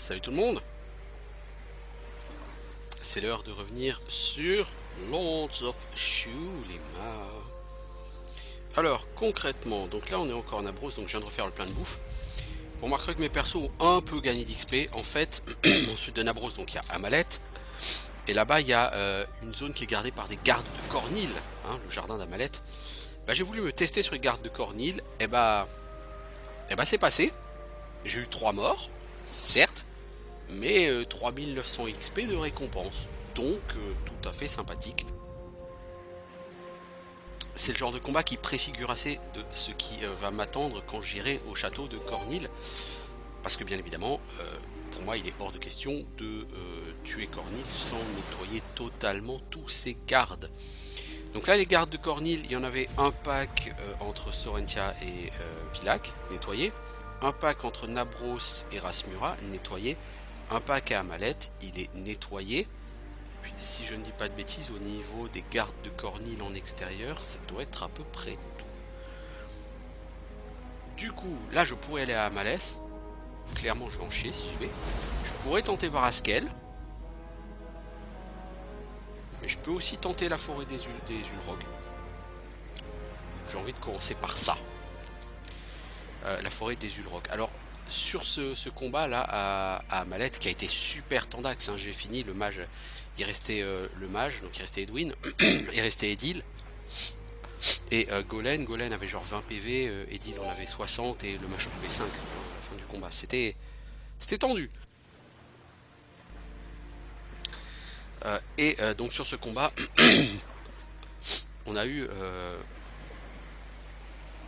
Salut tout le monde. C'est l'heure de revenir sur Lords of Shulima. Alors concrètement, donc là on est encore en Abros, donc je viens de refaire le plein de bouffe. Vous remarquerez que mes persos ont un peu gagné d'XP. En fait, ensuite de Nabros, donc il y a Amalet. Et là-bas il y a une zone qui est gardée par des gardes de Cornil, hein, le jardin d'Amalet. Bah, j'ai voulu me tester sur les gardes de Cornil, et bah c'est passé. J'ai eu 3 morts, certes, mais 3900 XP de récompense, donc tout à fait sympathique. C'est le genre de combat qui préfigure assez de ce qui va m'attendre quand j'irai au château de Cornil, parce que bien évidemment, pour moi il est hors de question de tuer Cornil sans nettoyer totalement tous ses gardes. Donc là les gardes de Cornil, il y en avait un pack entre Sorentia et Villak, nettoyé. Un pack entre Nabros et Rasmura, nettoyé. Un pack à Amalet, il est nettoyé. Puis, si je ne dis pas de bêtises, au niveau des gardes de Cornil en extérieur, ça doit être à peu près tout. Du coup, là je pourrais aller à Amalès. Clairement, je vais en chier si je vais. Je pourrais tenter Varaskel. Mais je peux aussi tenter la forêt des Ulrogs. J'ai envie de commencer par ça. La forêt des Ulrogs. Alors, sur ce combat là à Amalet, qui a été super tendax, hein, j'ai fini le mage. Il restait le mage, donc il restait Edwin, il restait Edil. Et Golen avait genre 20 PV, Edil en avait 60 et le mage en avait 5 à la fin du combat. C'était tendu. Donc sur ce combat, on a eu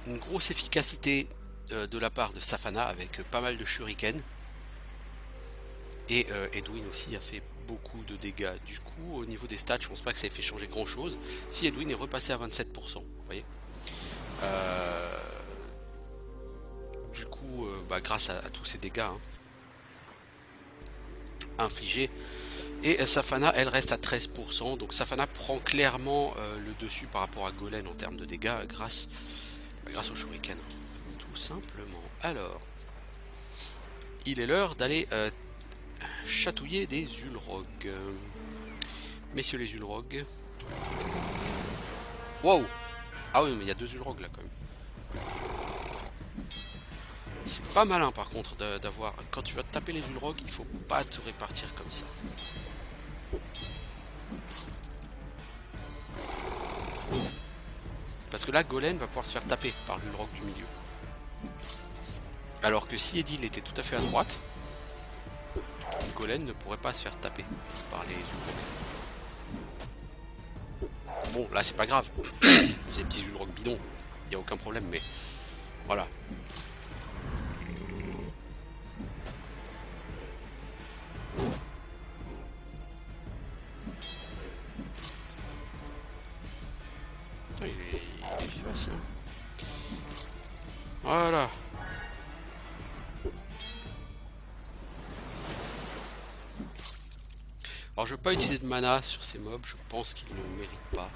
une grosse efficacité de la part de Safana avec pas mal de shuriken. Et Edwin aussi a fait beaucoup de dégâts. Du coup, au niveau des stats, je pense pas que ça ait fait changer grand chose. Si Edwin est repassé à 27%, vous voyez. Du coup, grâce à tous ces dégâts infligés. Et Safana, elle reste à 13%. Donc Safana prend clairement le dessus par rapport à Golen en termes de dégâts grâce au shuriken. Tout simplement. Alors, il est l'heure d'aller chatouiller des Ulrogs. Messieurs les Ulrogs. Wow! Ah oui, mais il y a 2 Ulrogs là quand même. C'est pas malin par contre d'avoir. Quand tu vas taper les Ulrogs, il faut pas te répartir comme ça. Parce que là, Golen va pouvoir se faire taper par l'Ulrog du milieu. Alors que si Edil était tout à fait à droite, Golen ne pourrait pas se faire taper par les Ulrogs. Bon, là c'est pas grave. C'est des petits Ulrogs bidons, il n'y a aucun problème, mais voilà. Il est vivace, hein. Voilà. Alors je ne vais pas utiliser de mana sur ces mobs, je pense qu'ils ne le méritent pas.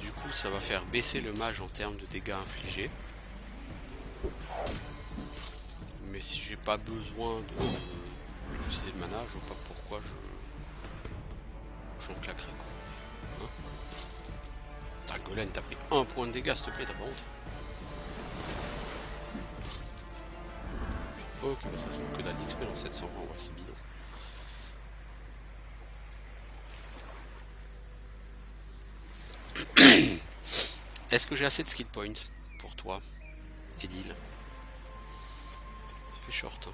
Du coup ça va faire baisser le mage en termes de dégâts infligés. Mais si j'ai pas besoin d'utiliser de mana, je vois pas pourquoi j'en claquerai quoi. Hein, t'as Golen, t'as pris 1 point de dégâts s'il te plaît, t'as pas honte. Ok, bah ça c'est que dalle d'XP dans 700, ouais c'est bidon. Est-ce que j'ai assez de skill points pour toi, Edil? Ça fait short. Hein.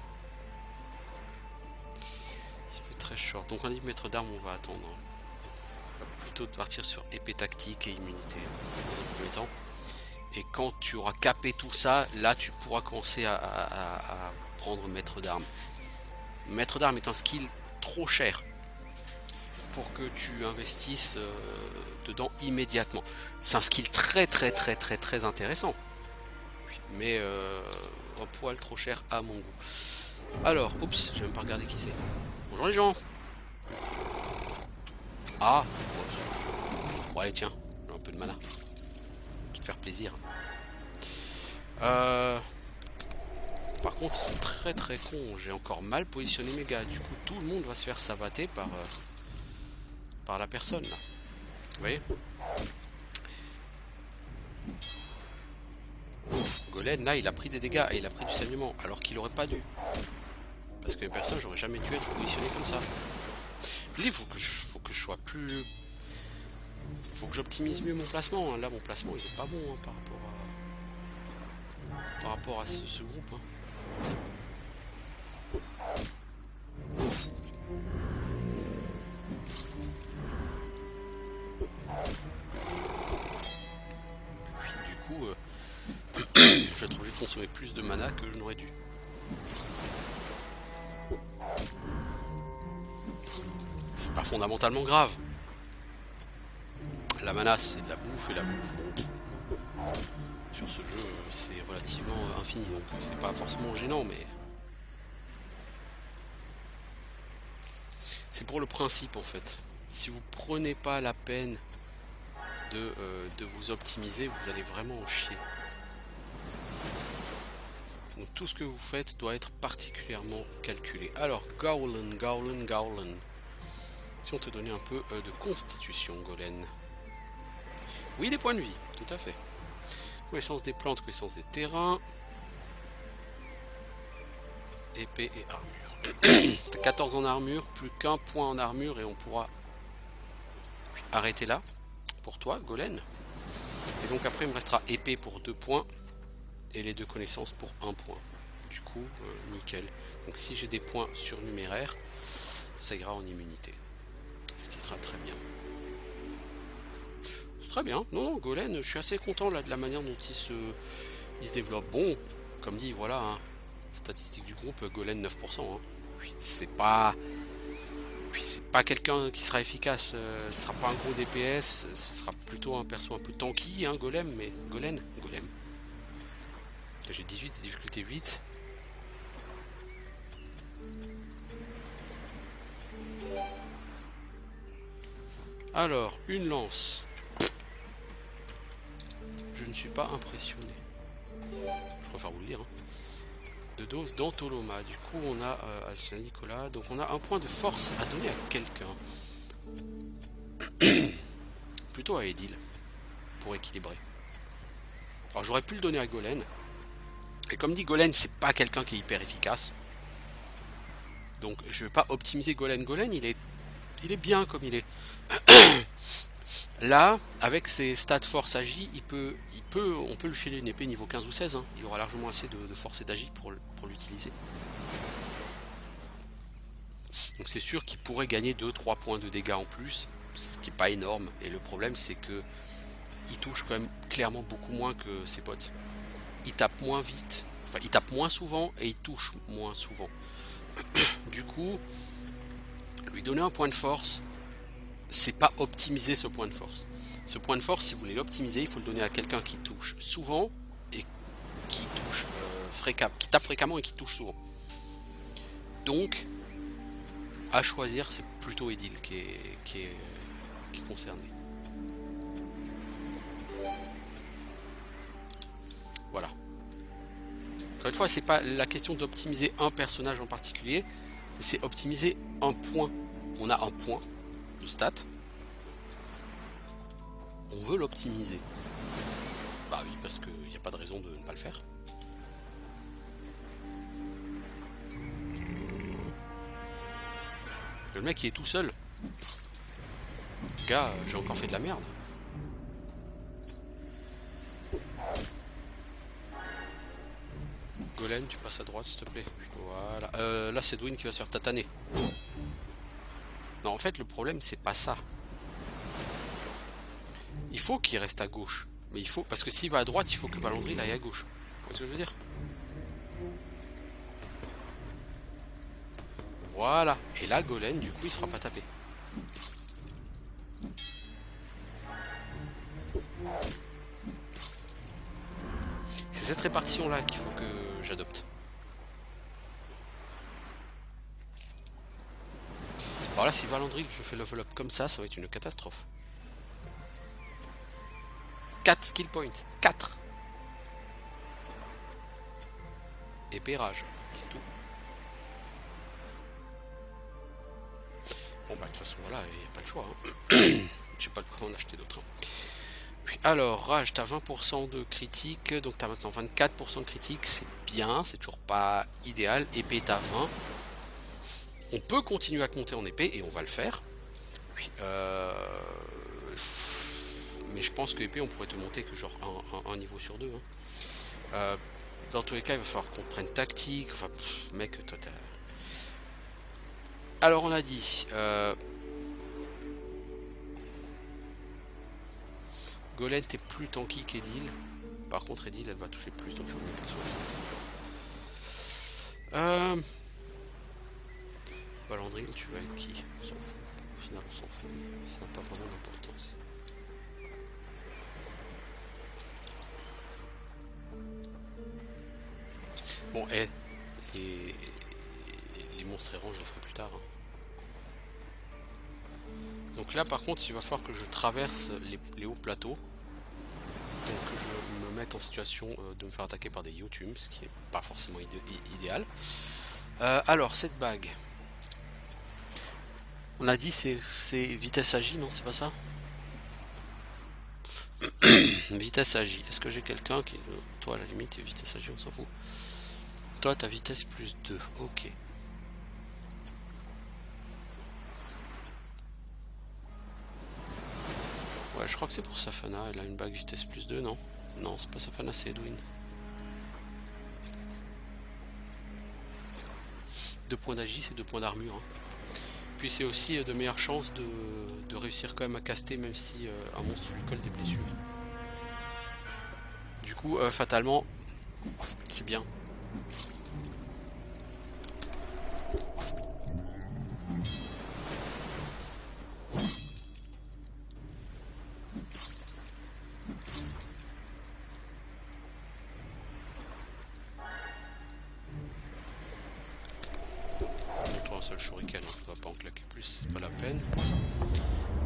Ça fait très short. Donc on dit maître d'armes, on va attendre. On va plutôt partir sur épée tactique et immunité dans un premier temps. Et quand tu auras capé tout ça, là tu pourras commencer à prendre maître d'armes. Maître d'armes est un skill trop cher pour que tu investisses dedans immédiatement. C'est un skill très intéressant, mais un poil trop cher à mon goût. Alors, oups, j'ai même pas regardé qui c'est. Bonjour les gens. Ah, bon allez tiens, j'ai un peu de mana. Te faire plaisir. Par contre c'est très très con, j'ai encore mal positionné mes gars, du coup tout le monde va se faire savater par la personne là. Vous voyez? Golem là il a pris des dégâts et il a pris du saignement alors qu'il aurait pas dû. Parce que personne j'aurais jamais dû être positionné comme ça. Je dis faut que je sois plus. Faut que j'optimise mieux mon placement. Hein. Là mon placement il est pas bon hein, par rapport à ce groupe. Hein. Du coup, je trouve que j'ai consommé plus de mana que je n'aurais dû. C'est pas fondamentalement grave. La mana c'est de la bouffe et la bouffe bon, sur ce jeu c'est relativement infini donc c'est pas forcément gênant mais c'est pour le principe en fait. Si vous prenez pas la peine de vous optimiser, vous allez vraiment en chier. Donc tout ce que vous faites doit être particulièrement calculé. Alors Gowlen. Si on te donnait un peu de constitution, Golem. Oui, des points de vie, tout à fait. Connaissance des plantes, connaissance des terrains. Épée et armure. T'as 14 en armure, plus qu'un point en armure et on pourra arrêter là. Pour toi, Golem. Et donc après il me restera épée pour 2 points. Et les 2 connaissances pour 1 point. Du coup, nickel. Donc si j'ai des points surnuméraires, ça ira en immunité. Ce qui sera très bien. C'est très bien. Non, Golem, je suis assez content là de la manière dont il se développe. Bon, comme dit, voilà, hein, statistique du groupe, Golem 9%. Hein. Oui, c'est pas quelqu'un qui sera efficace. Ce sera pas un gros DPS. Ce sera plutôt un perso un peu tanky, hein, Golem, mais Golem. J'ai 18, difficulté 8. Alors, une lance. Je ne suis pas impressionné. Je préfère vous le dire. Hein. De dose d'Antoloma. Du coup, on a à Saint-Nicolas. Donc, on a un point de force à donner à quelqu'un. Plutôt à Edil. Pour équilibrer. Alors, j'aurais pu le donner à Golem. Et comme dit Golem, c'est pas quelqu'un qui est hyper efficace. Donc je vais pas optimiser Golem. Golem, il est bien comme il est. Là, avec ses stats force agi, on peut lui filer une épée niveau 15 ou 16. Hein. Il aura largement assez de force et d'agi pour l'utiliser. Donc c'est sûr qu'il pourrait gagner 2-3 points de dégâts en plus, ce qui est pas énorme. Et le problème c'est que il touche quand même clairement beaucoup moins que ses potes. Il tape moins vite, enfin il tape moins souvent et il touche moins souvent. Du coup, lui donner un point de force, c'est pas optimiser ce point de force. Ce point de force, si vous voulez l'optimiser, il faut le donner à quelqu'un qui touche souvent et qui touche qui tape fréquemment et qui touche souvent. Donc, à choisir, c'est plutôt Edil qui est concerné. Voilà. Encore une fois, c'est pas la question d'optimiser un personnage en particulier, mais c'est optimiser un point. On a un point de stat. On veut l'optimiser. Bah oui, parce qu'il n'y a pas de raison de ne pas le faire. Le mec il est tout seul. Gars, j'ai encore fait de la merde. Golem, tu passes à droite s'il te plaît. Voilà. Là c'est Dwayne qui va se faire tataner. Non, en fait le problème c'est pas ça. Il faut qu'il reste à gauche. Mais il faut. Parce que s'il va à droite, il faut que Valandry aille à gauche. Vous voyez ce que je veux dire? Voilà. Et là, Golem, du coup, il se fera pas taper. C'est cette répartition-là qu'il faut que j'adopte. Alors là, si Valandry, je fais level up comme ça va être une catastrophe. 4 skill points. 4. épée rage, c'est tout. Bon bah de toute façon voilà, il n'y a pas de choix. Hein. J'ai pas de quoi en acheter d'autres. Hein. Puis alors, rage, t'as 20% de critique, donc t'as maintenant 24% de critique, c'est bien, c'est toujours pas idéal. Épée, t'as 20. On peut continuer à compter en épée, et on va le faire. Puis, mais je pense que épée, on pourrait te monter que genre un niveau sur deux. Hein. Dans tous les cas, il va falloir qu'on prenne tactique. Enfin, mec, toi t'as... Alors, on a dit... Golem, t'es plus tanky qu'Edil. Par contre, Edil, elle va toucher plus, donc il faut mettre sur le centre. Valandril, tu vas avec qui? On s'en fout. Au final, on s'en fout. Ça n'a pas vraiment d'importance. Bon, les monstres errants, je les ferai plus tard. Hein. Donc là, par contre, il va falloir que je traverse les hauts plateaux. Donc que je me mette en situation de me faire attaquer par des Yotum, ce qui n'est pas forcément idéal. Alors, cette bague. On a dit c'est vitesse agi, non? C'est pas ça? Vitesse agi. Est-ce que j'ai quelqu'un qui... Toi, à la limite, vitesse agi, on s'en fout. Toi, ta vitesse plus 2. Ok. Ouais, je crois que c'est pour Safana. Elle a une bague vitesse plus 2, non? Non, c'est pas Safana, c'est Edwin. 2 points d'agi, c'est 2 points d'armure. Hein. Puis c'est aussi de meilleures chances de réussir quand même à caster, même si un monstre lui colle des blessures. Du coup, fatalement, c'est bien. Un seul shuriken, on va pas en claquer plus, c'est pas la peine.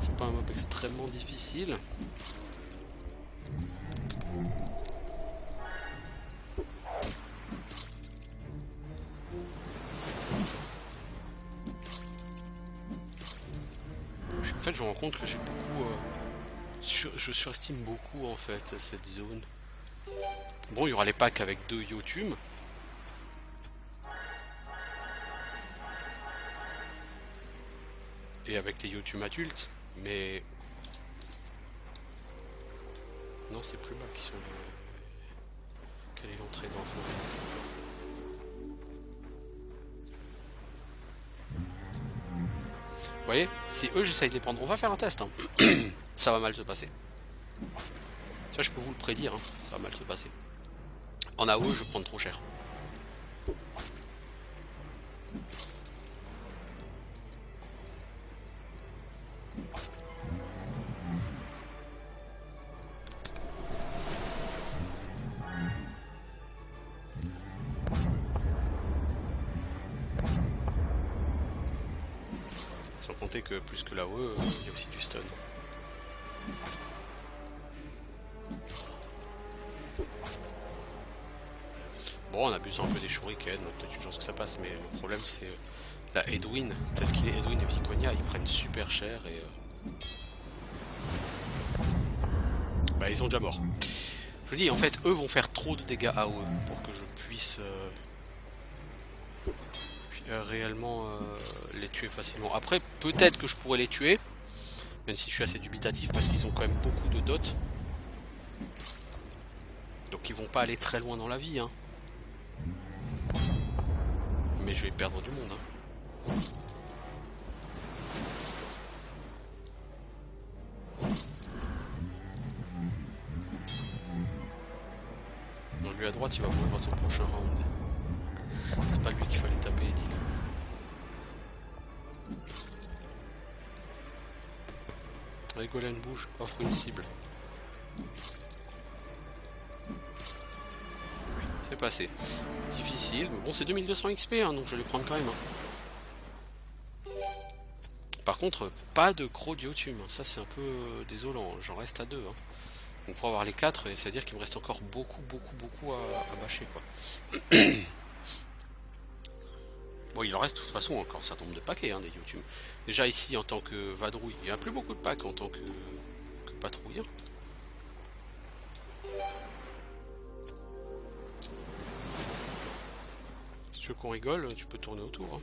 C'est pas un mob extrêmement difficile. En fait, je me rends compte que j'ai beaucoup... je surestime beaucoup en fait cette zone. Bon, il y aura les packs avec 2 Yotum. Et avec les Yotum adultes, mais... Non, c'est plus bas qui sont les... Quelle est l'entrée dans la forêt? Vous voyez, si eux j'essaye de les prendre, on va faire un test. Hein. Ça va mal se passer. Ça, je peux vous le prédire, hein. Ça va mal se passer. En AOE, je vais prendre trop cher. Sans compter que plus que l'AOE, il y a aussi du stun. Bon, on abuse un peu des shurikens, on a peut-être une chance que ça passe, mais le problème c'est la Edwin, tel qu'il est Edwin et Viconia, ils prennent super cher et... Bah ils sont déjà morts. Je vous dis, en fait, eux vont faire trop de dégâts AOE pour que je puisse réellement les tuer facilement. Après, peut-être que je pourrais les tuer, même si je suis assez dubitatif parce qu'ils ont quand même beaucoup de dots. Donc ils vont pas aller très loin dans la vie, hein. Mais je vais perdre du monde. Hein. Donc lui à droite, il va mourir dans son prochain round. C'est pas lui qu'il fallait taper, Edil. Allez, Golem bouge, offre une cible. C'est passé. Difficile, mais bon, c'est 2200 XP, hein, donc je vais les prendre quand même. Hein. Par contre, pas de croc d'Yotum, hein. Ça c'est un peu désolant, j'en reste à 2. Hein. Donc pour avoir les 4, c'est-à-dire qu'il me reste encore beaucoup à bâcher, quoi. il en reste de toute façon encore un certain nombre de paquets hein, des YouTube. Déjà ici en tant que vadrouille, il n'y a plus beaucoup de packs en tant que patrouille. Hein. Si tu veux qu'on rigole, tu peux tourner autour. Hein.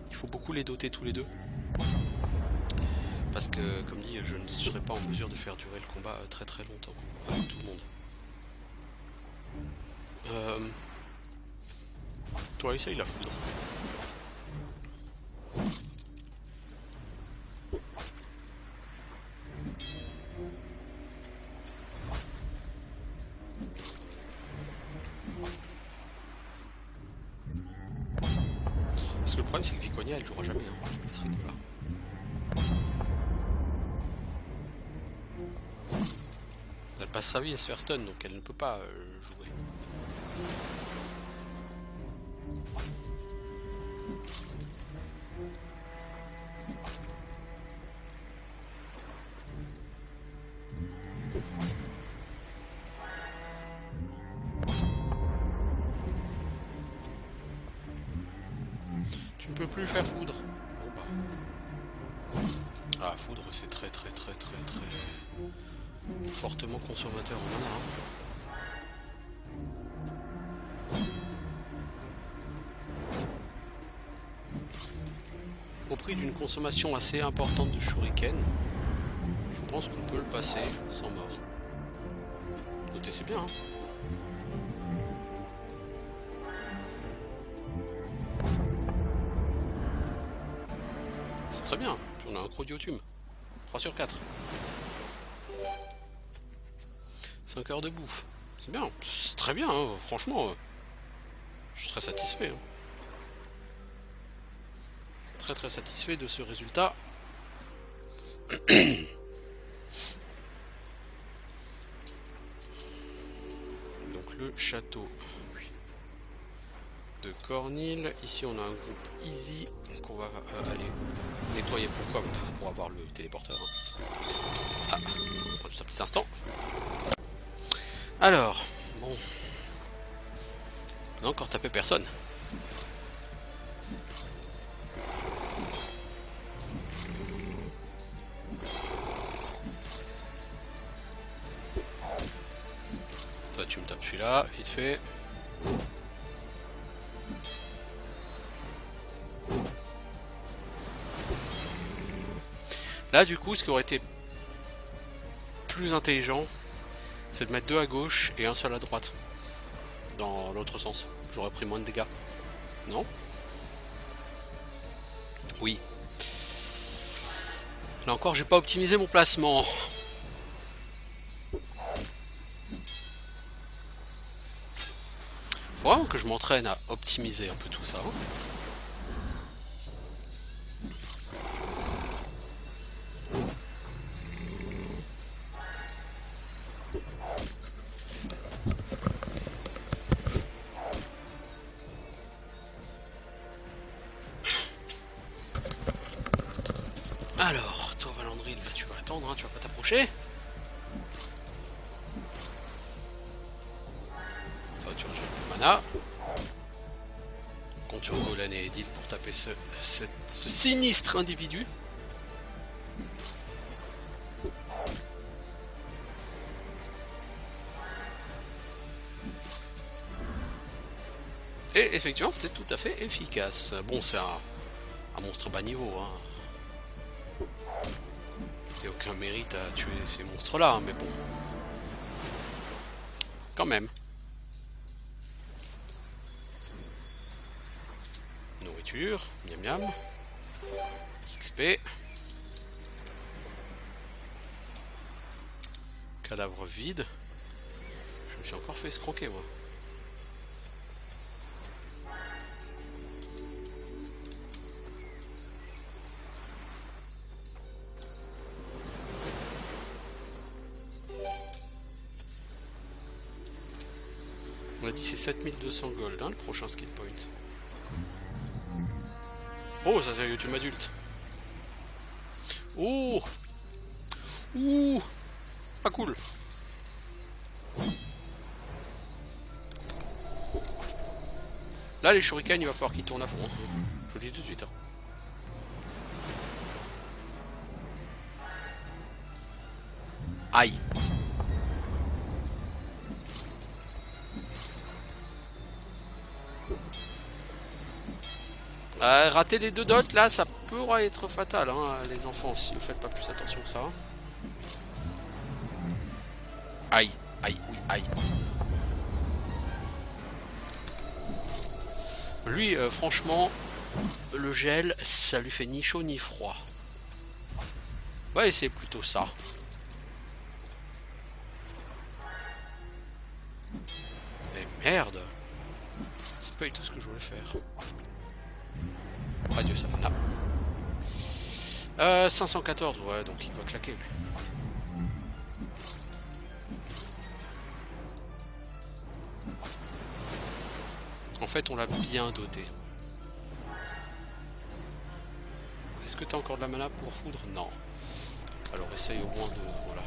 Il faut beaucoup les doter tous les deux. Parce que, comme dit, je ne serai pas en mesure de faire durer le combat très très longtemps avec tout le monde. Toi, essaye la foudre. Parce que le problème, c'est que Viconia, elle jouera jamais. Hein. Elle serait là. Elle passe sa vie à se faire stun, donc elle ne peut pas jouer. Tu ne peux plus faire foudre. Bon bah. Ah, foudre, c'est très fortement consommateur en mana. Hein. Au prix d'une consommation assez importante de shuriken, je pense qu'on peut le passer sans mort. Notez, c'est bien. Hein. C'est très bien. Puis on a un gros diotune. 3 sur 4. 5 heures de bouffe. C'est bien. C'est très bien. Hein. Franchement, je suis très satisfait. Hein. Très satisfait de ce résultat. Donc le château de Cornhill. Ici on a un groupe easy qu'on va aller nettoyer. Pourquoi? Pour avoir le téléporteur. Hein. Ah, juste un petit instant. Alors, bon. On n'a encore tapé personne. Toi tu me tapes celui-là, vite fait. Là du coup ce qui aurait été plus intelligent, c'est de mettre 2 à gauche et un seul à droite. Dans l'autre sens. J'aurais pris moins de dégâts. Non? Oui. Là encore, j'ai pas optimisé mon placement. Faut vraiment que je m'entraîne à optimiser un peu tout ça. Hein. Alors, toi Valandril, bah, tu vas attendre, hein, tu vas pas t'approcher. Toi tu rejets le mana. Compte sur Golan et Edil pour taper ce sinistre individu. Et effectivement c'était tout à fait efficace. Bon c'est un monstre bas niveau. Hein. Il n'y a aucun mérite à tuer ces monstres-là, hein, mais bon. Quand même. Nourriture, miam miam. XP. Cadavre vide. Je me suis encore fait escroquer, moi. On a dit c'est 7200 gold, hein, le prochain skill point. Oh, ça c'est un YouTube adulte. Oh, Ouh, pas cool. Là, les shurikens, il va falloir qu'ils tournent à fond. Hein. Je vous le dis tout de suite. Hein. Aïe. Rater les deux dots, là, ça pourra être fatal, hein, les enfants, si vous faites pas plus attention que ça. Aïe, aïe, oui, aïe. Lui, franchement, le gel, ça lui fait ni chaud ni froid. Ouais, c'est plutôt ça. Mais merde. C'est pas du tout ce que je voulais faire. Adieu, ça va là. 514, ouais, donc il va claquer lui. En fait, on l'a bien doté. Est-ce que t'as encore de la mana pour foudre? Non. Alors essaye au moins de... Voilà.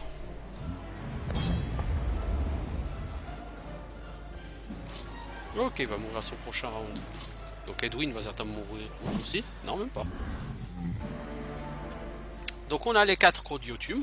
Ok, il va mourir à son prochain round. Donc Edwin va certainement mourir aussi. Non, même pas. Donc on a les 4 Crodiotum.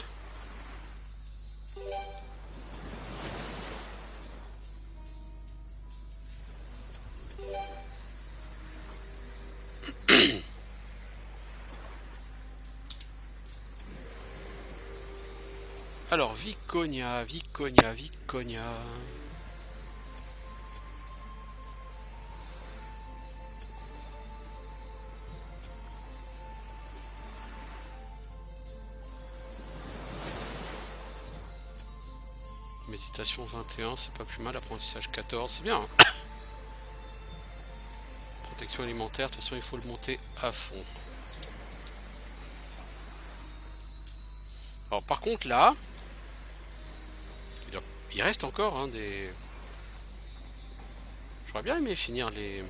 Alors, Viconia. Méditation 21, c'est pas plus mal. Apprentissage 14, c'est bien. Hein. Protection alimentaire, de toute façon, il faut le monter à fond. Alors, par contre, là... Il reste encore hein, des... J'aurais bien aimé finir les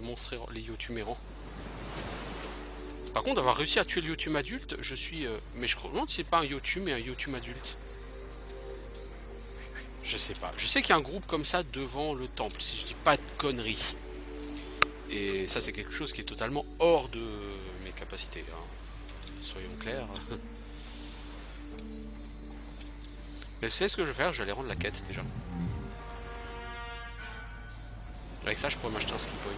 monstres, les Yotum errants. Par contre, d'avoir réussi à tuer le Yotum adulte, je suis... Mais je me demande si c'est pas un Yotum et un Yotum adulte. Je sais pas. Je sais qu'il y a un groupe comme ça devant le temple, si je dis pas de conneries. Et ça, c'est quelque chose qui est totalement hors de mes capacités. Hein. Soyons clairs. Mais vous savez ce que je vais faire? Je vais aller rendre la quête déjà. Avec ça, je pourrais m'acheter un skill point.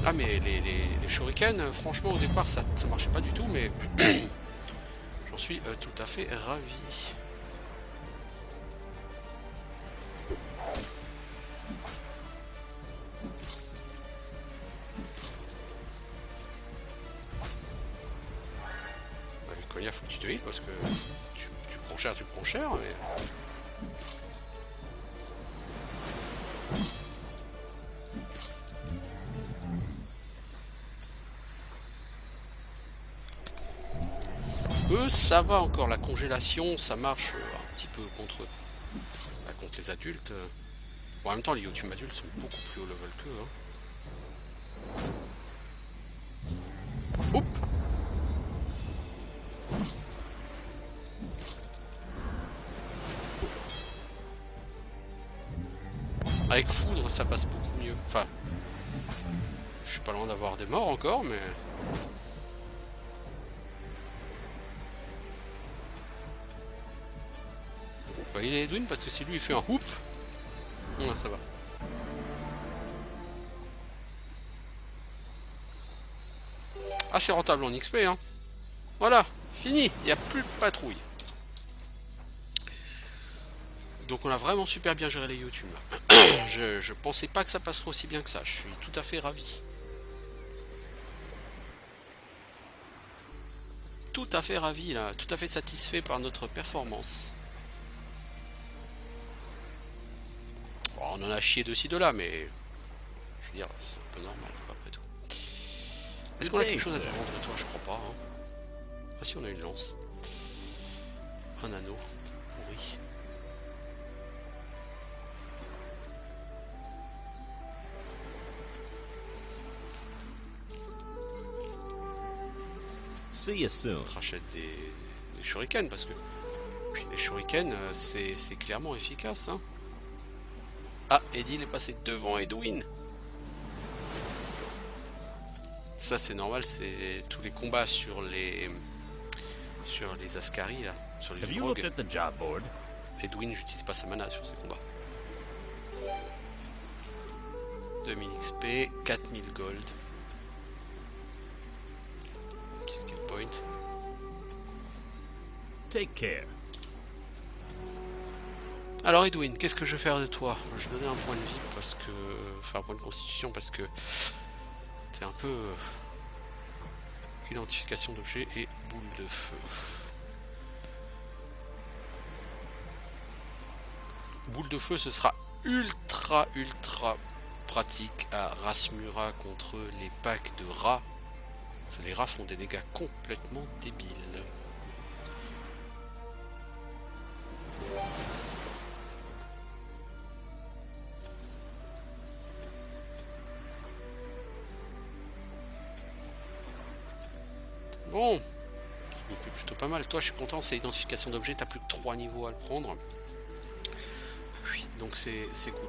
Ah mais les shurikens, franchement au départ ça marchait pas du tout, mais j'en suis tout à fait ravi. Bah, Viconia, faut que tu te heal parce que tu prends cher, mais... Eux, ça va encore, la congélation, ça marche un petit peu contre les adultes. Bon, en même temps, les Yotum adultes sont beaucoup plus haut level qu'eux. Hein. Oups. Avec foudre, ça passe beaucoup mieux. Enfin, je suis pas loin d'avoir des morts encore, mais... Bah, il est Edwin parce que si lui il fait un whoop, ouais, ça va. Ah, c'est rentable en XP, hein. Voilà, fini, il n'y a plus de patrouille. Donc on a vraiment super bien géré les Yotum là. je pensais pas que ça passerait aussi bien que ça, je suis tout à fait ravi. Tout à fait ravi là, tout à fait satisfait par notre performance. Alors, on en a chié de ci de là, mais je veux dire, c'est un peu normal après tout. Est-ce qu'on a quelque chose à te vendre, toi? Je crois pas. Hein. Ah si, on a une lance. Un anneau. Oui. See you soon. On rachète des shurikens parce que les shurikens c'est clairement efficace. Hein. Ah, Eddie il est passé devant Edwin. Ça c'est normal, c'est tous les combats sur les Ascari là, sur les Urogs. Edwin j'utilise pas sa mana sur ces combats. 2000 XP, 4000 gold. Petit skill point. Take care. Alors Edwin, qu'est-ce que je vais faire de toi? Je vais donner un point de vie parce que... Enfin un point de constitution parce que... C'est un peu... Identification d'objet et boule de feu. Boule de feu, ce sera ultra pratique à Rasmura contre les packs de rats. Les rats font des dégâts complètement débiles. Bon, c'est plutôt pas mal. Toi, je suis content, c'est identification d'objet. T'as plus que 3 niveaux à le prendre. Oui, donc c'est cool.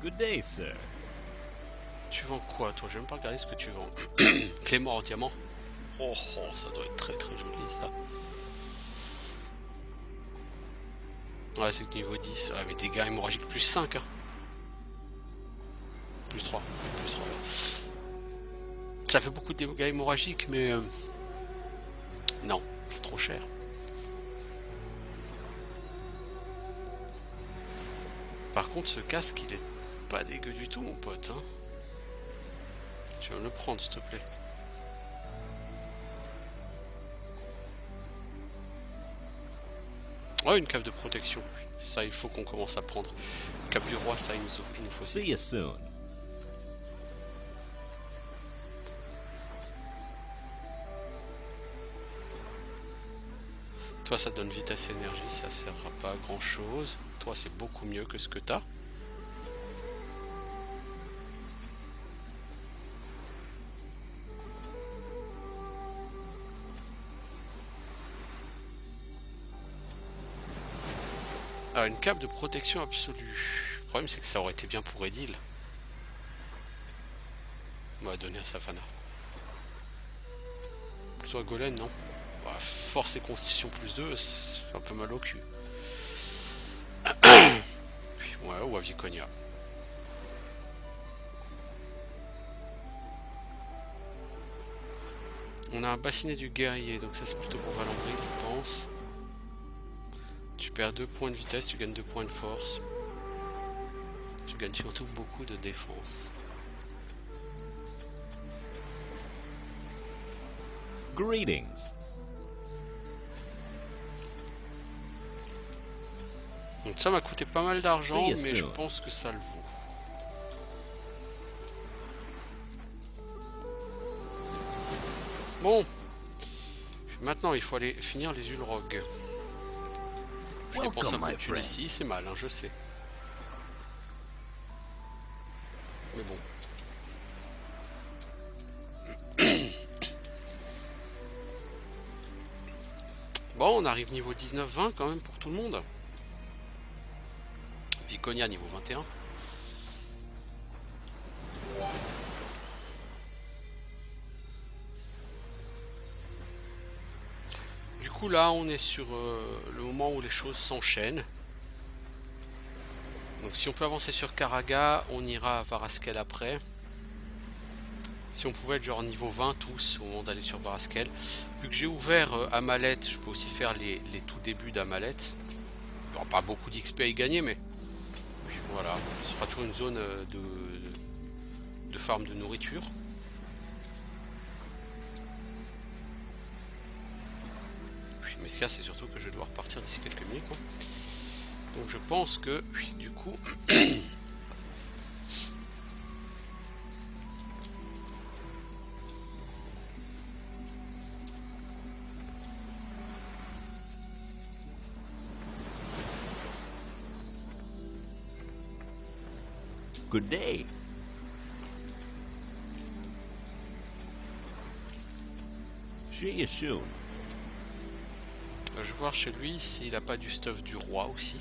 Good day, sir. Tu vends quoi, toi? Je vais même pas regarder ce que tu vends. Clément en diamant. Oh, ça doit être très joli, ça. Ouais, c'est que niveau 10. Ah, mais dégâts hémorragiques plus 5. Hein. Plus 3. Ça fait beaucoup de dégâts hémorragiques, mais... Non, c'est trop cher. Par contre, ce casque, il est pas dégueu du tout, mon pote. Hein. Tu vas me le prendre, s'il te plaît. Oh, une cape de protection. Ça, il faut qu'on commence à prendre. Une cape du roi, ça, il nous faut aussi. See you soon. Toi, ça te donne vitesse et énergie, ça servira pas à grand chose. Toi, c'est beaucoup mieux que ce que t'as. Alors, une cape de protection absolue. Le problème, c'est que ça aurait été bien pour Edil. On va donner à Safana. Soit Golem, non? Bah, force et constitution plus 2, c'est un peu mal au cul. Ouais, ou à Viconia. On a un bassinet du guerrier, donc ça c'est plutôt pour Valambri, je pense. Tu perds 2 points de vitesse, tu gagnes 2 points de force. Tu gagnes surtout beaucoup de défense. Greetings. Donc ça m'a coûté pas mal d'argent, mais je pense que ça le vaut. Bon. Maintenant, il faut aller finir les Ulrogs. Je dépense un peu de thunes ici, c'est mal, hein, je sais. Mais bon. Bon, on arrive niveau 19-20 quand même pour tout le monde. Viconia niveau 21. Du coup là on est sur le moment où les choses s'enchaînent. Donc si on peut avancer sur Karaga, on ira à Varaskel après. Si on pouvait être genre niveau 20 tous au moment d'aller sur Varaskel. Vu que j'ai ouvert Amalet, je peux aussi faire les tout débuts d'Amalet. Il n'y aura pas beaucoup d'XP à y gagner, mais voilà, ce sera toujours une zone de farm de nourriture. Mais ce qu'il y a, c'est surtout que je vais devoir partir d'ici quelques minutes. Hein. Donc je pense que, du coup... Good day. See you soon. Je vais voir chez lui s'il n'a pas du stuff du roi aussi.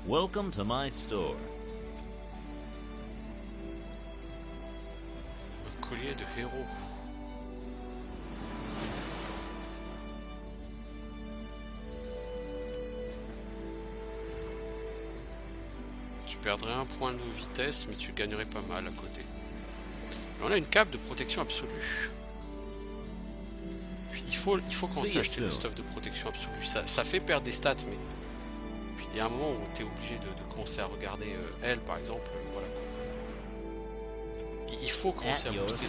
Welcome to my store. Un collier de héros. Tu perdrais un point de vitesse, mais tu gagnerais pas mal à côté. Et on a une cape de protection absolue. Il faut qu'on s'achète le stuff de protection absolue. Ça fait perdre des stats, mais puis il y a un moment où tu es obligé de commencer à regarder elle, par exemple. Voilà. Il faut commencer à booster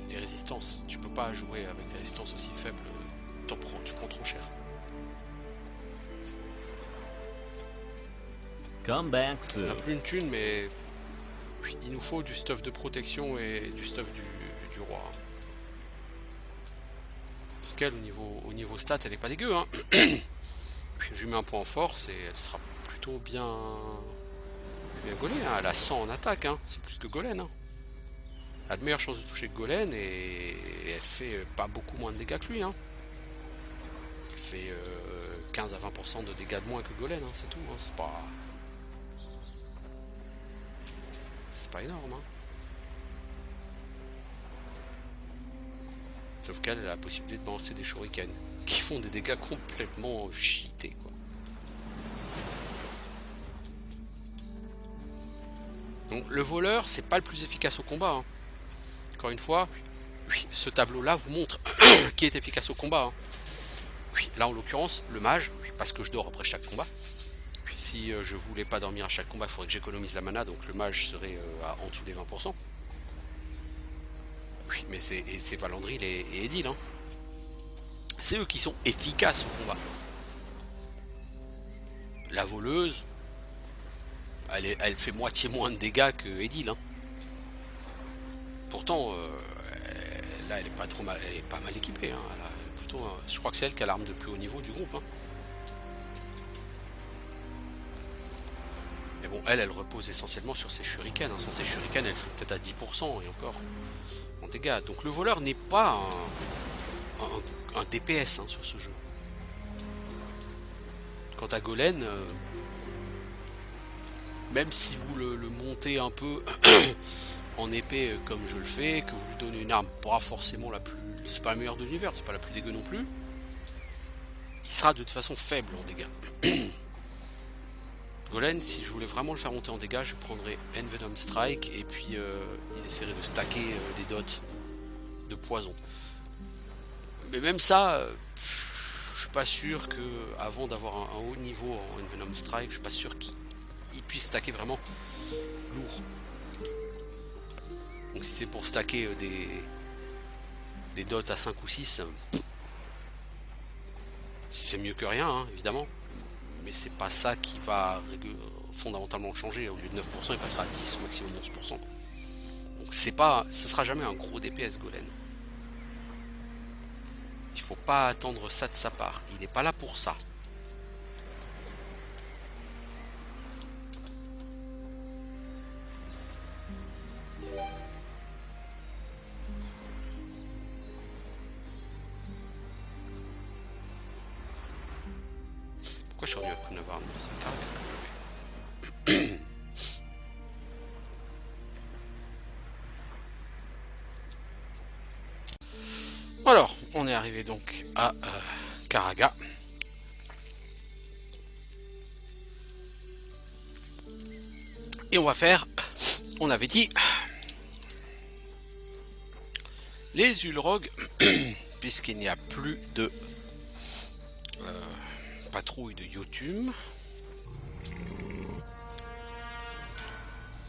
les résistances. Tu peux pas jouer avec des résistances aussi faibles. Tu prends trop cher. Come back On soon. n'a plus une thune, mais il nous faut du stuff de protection et du stuff du roi. Parce qu'elle, au niveau stat, elle est pas dégueu. Hein. Puis je lui mets un point en force et elle sera plutôt bien gaulée. Hein. Elle a 100 en attaque, hein. C'est plus que Golem. Hein. Elle a de meilleures chances de toucher que Golem et elle fait pas beaucoup moins de dégâts que lui. Hein. Elle fait 15 à 20% de dégâts de moins que Golem, hein. C'est tout. Hein. C'est pas énorme. Hein. Sauf qu'elle a la possibilité de balancer des shurikens qui font des dégâts complètement cheatés, quoi. Donc le voleur, c'est pas le plus efficace au combat. Hein. Encore une fois, ce tableau-là vous montre qui est efficace au combat. Hein. Là en l'occurrence, le mage, parce que je dors après chaque combat. Puis si je voulais pas dormir à chaque combat, il faudrait que j'économise la mana, donc le mage serait en dessous des 20%. Oui, mais c'est Valandril et Edil. Hein. C'est eux qui sont efficaces au combat. La voleuse, elle fait moitié moins de dégâts que Edil. Hein. Pourtant, là, elle est pas trop mal, elle est pas mal équipée. Hein. Plutôt, je crois que c'est elle qui a l'arme de plus haut niveau du groupe. Hein. Mais bon, elle repose essentiellement sur ses shurikens. Hein. Sans ses shurikens, elle serait peut-être à 10% et encore. Dégâts. Donc le voleur n'est pas un DPS hein, sur ce jeu. Quant à Golem, même si vous le montez un peu en épée comme je le fais, que vous lui donnez une arme pas forcément la plus... C'est pas la meilleure de l'univers, c'est pas la plus dégueu non plus. Il sera de toute façon faible en dégâts. Golem, si je voulais vraiment le faire monter en dégâts, je prendrais Envenom Strike et puis il essaierait de stacker les dots de poison. Mais même ça, je suis pas sûr que avant d'avoir un haut niveau en Envenom Strike, je suis pas sûr qu'il puisse stacker vraiment lourd. Donc si c'est pour stacker des dots à 5 ou 6, c'est mieux que rien, hein, évidemment. Mais c'est pas ça qui va fondamentalement changer. Au lieu de 9%, il passera à 10 ou maximum 11%. Donc ce sera jamais un gros DPS Golem. Il faut pas attendre ça de sa part. Il n'est pas là pour ça. Pourquoi je suis revenu à Kunavarn? C'est carré que je le mets. Alors, on est arrivé donc à Karaga. Et on va faire, on avait dit, les Ulrog, puisqu'il n'y a plus de patrouille de Yotun.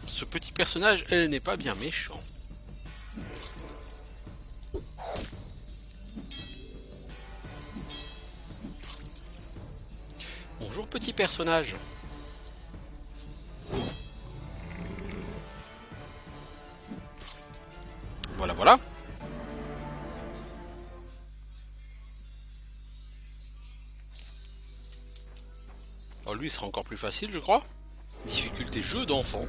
Ce petit personnage, elle n'est pas bien méchant. Bonjour petit personnage. Voilà, voilà. Oh, lui, il sera encore plus facile, je crois. Difficulté jeu d'enfant.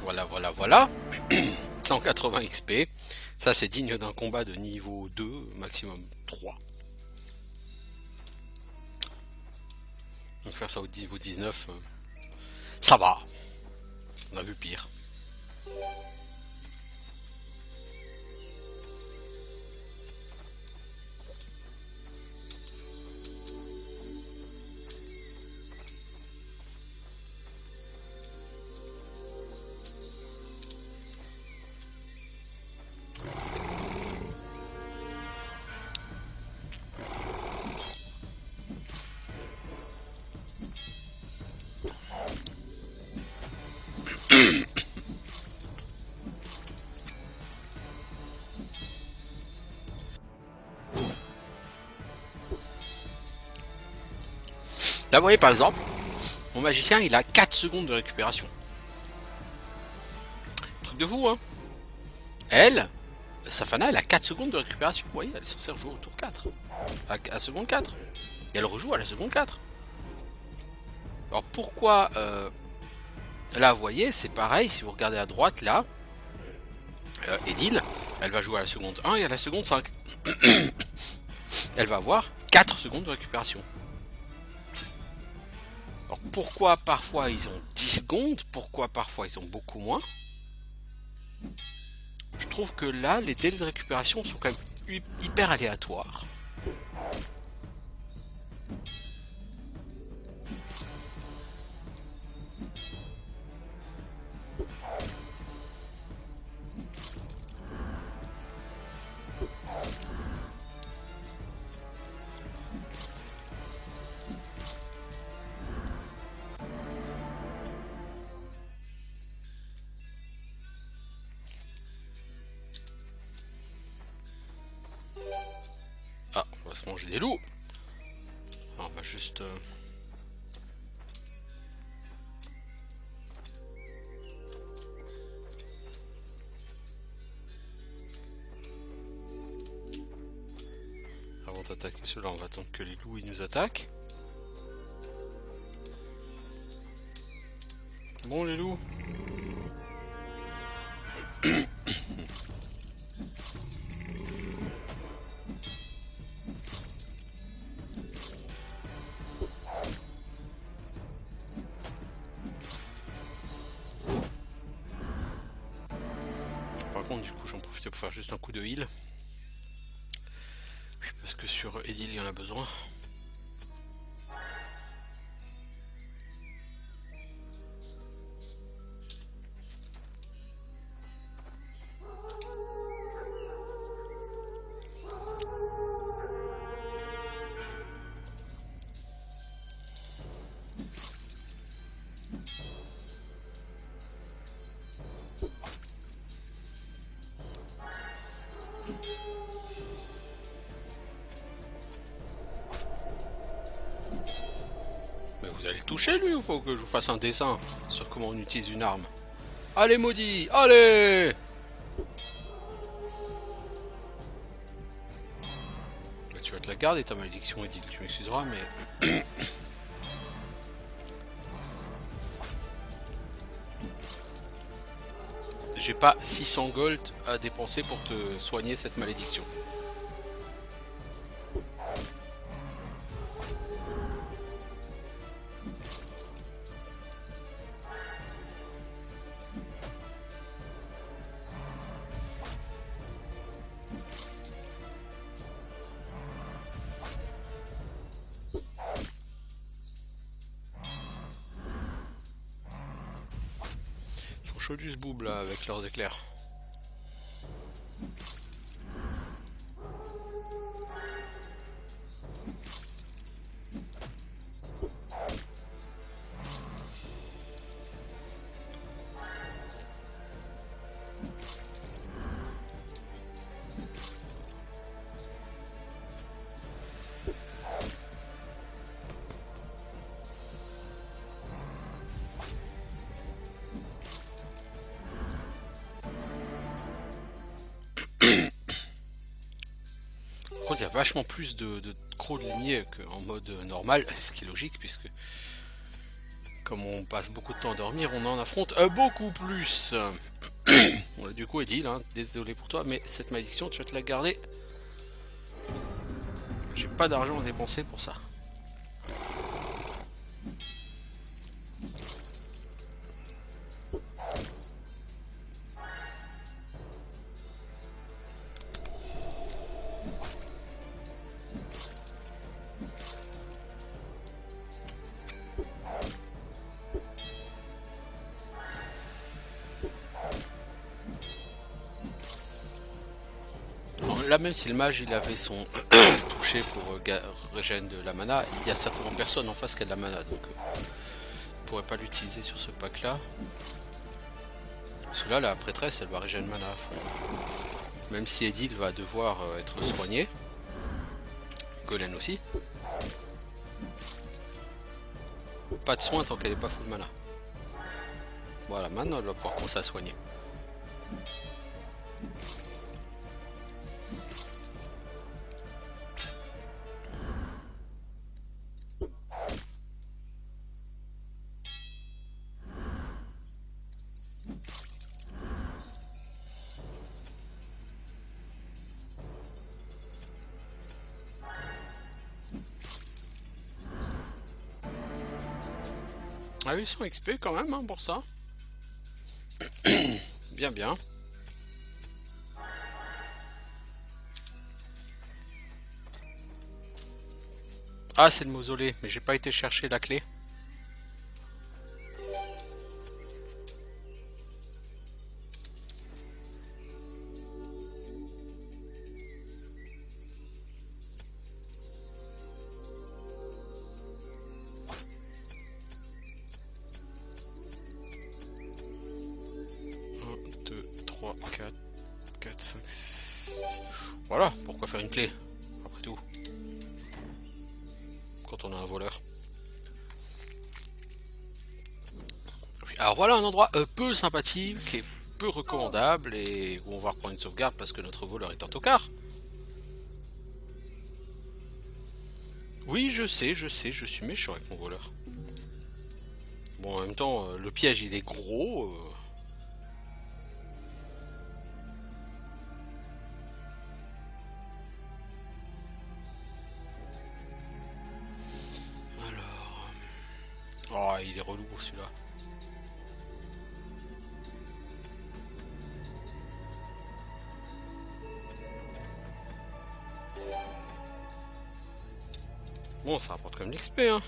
Voilà, voilà, voilà. 180 XP. Ça, c'est digne d'un combat de niveau 2, maximum 3. Donc faire ça au niveau 19, ça va. On a vu pire. Là, vous voyez, par exemple, mon magicien, il a 4 secondes de récupération. Truc de fou, hein. Elle, Safana, elle a 4 secondes de récupération. Vous voyez, elle est censée rejouer au tour 4. À la seconde 4. Et elle rejoue à la seconde 4. Alors, pourquoi... là, vous voyez, c'est pareil, si vous regardez à droite, là, Edil, elle va jouer à la seconde 1 et à la seconde 5. Elle va avoir 4 secondes de récupération. Alors pourquoi parfois ils ont 10 secondes, pourquoi parfois ils ont beaucoup moins? Je trouve que là, les délais de récupération sont quand même hyper aléatoires. Ah, on va se manger des loups. Alors, on va juste... Avant d'attaquer ceux-là, on va attendre que les loups ils nous attaquent. Bon les loups. Par contre, du coup, j'en profite pour faire juste un coup de heal. Oui, parce que sur Edil, il y en a besoin. Vous allez le toucher lui ou faut que je vous fasse un dessin sur comment on utilise une arme? Allez maudit, allez! Bah, tu vas te la garder ta malédiction Edil, tu m'excuseras mais... J'ai pas 600 gold à dépenser pour te soigner cette malédiction. chaud du boob là avec leurs éclairs. Il y a vachement plus de crocs de lignée qu'en mode normal, ce qui est logique puisque comme on passe beaucoup de temps à dormir, on en affronte beaucoup plus. Du coup, Edil, hein, désolé pour toi, mais cette malédiction, tu vas te la garder. J'ai pas d'argent à dépenser pour ça. Là, même si le mage il avait son touché pour régène de la mana, il y a certainement personne en face qui a de la mana, donc il pourrait pas l'utiliser sur ce pack là. Parce que là, la prêtresse elle va régène mana à fond. Même si Edil va devoir être soigné, Golem aussi. Pas de soin tant qu'elle est pas full mana. Voilà, maintenant elle va pouvoir commencer à soigner. Ah 800 XP quand même hein, pour ça. Bien bien. Ah c'est le mausolée, mais j'ai pas été chercher la clé. Voilà, pourquoi faire une clé, après tout, quand on a un voleur. Alors voilà un endroit peu sympathique, qui est peu recommandable, et où on va reprendre une sauvegarde parce que notre voleur est en tocard. Oui, je sais, je suis méchant avec mon voleur. Bon, en même temps, le piège il est gros. Oh, il est relou celui-là. Bon, ça rapporte quand même l'XP, hein.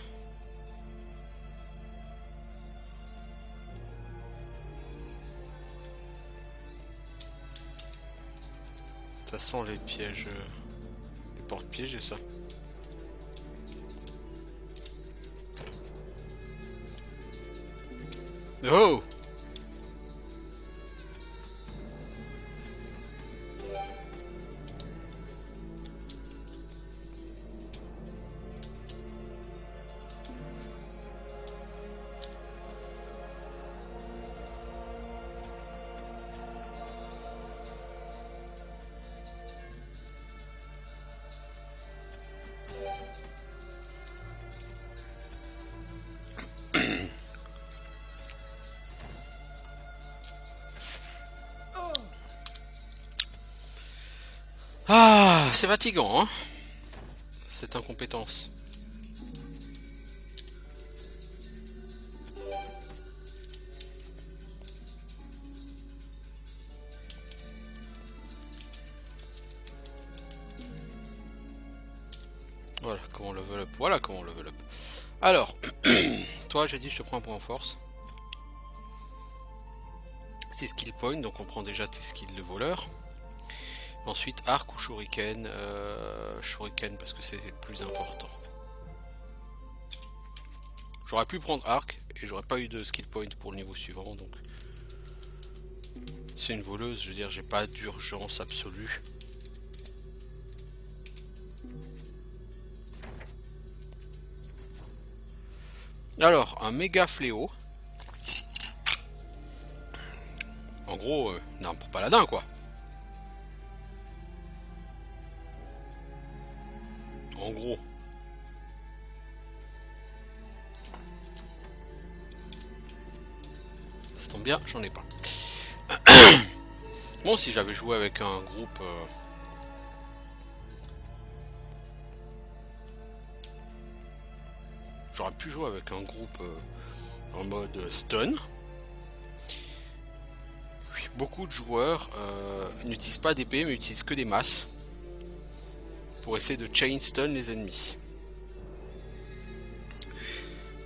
Ça sent les pièges, les porte-pièges et ça. Oh! Ah, c'est fatigant, hein, cette incompétence. Voilà comment on level up. Voilà comment on level up. Alors, toi, j'ai dit, je te prends un point en force. C'est skill point, donc on prend déjà tes skills de voleur. Ensuite arc ou shuriken. Shuriken parce que c'est plus important. J'aurais pu prendre arc et j'aurais pas eu de skill point pour le niveau suivant, donc c'est une voleuse, je veux dire, j'ai pas d'urgence absolue. Alors, un méga fléau. En gros, une arme pour paladin, quoi. En gros. Ça tombe bien, j'en ai pas. Bon, si j'avais joué avec un groupe... J'aurais pu jouer avec un groupe en mode stun. Beaucoup de joueurs n'utilisent pas d'épée mais utilisent que des masses pour essayer de chain stun les ennemis.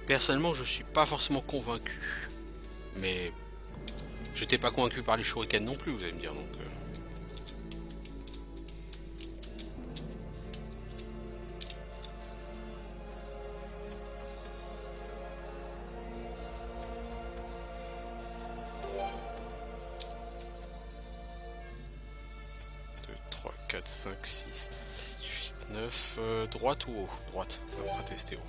Personnellement, je suis pas forcément convaincu, mais j'étais pas convaincu par les shurikens non plus, vous allez me dire, donc. Deux, 3, 4, 5, 6, 8, 9, droite ou haut? Droite, on va tester haut.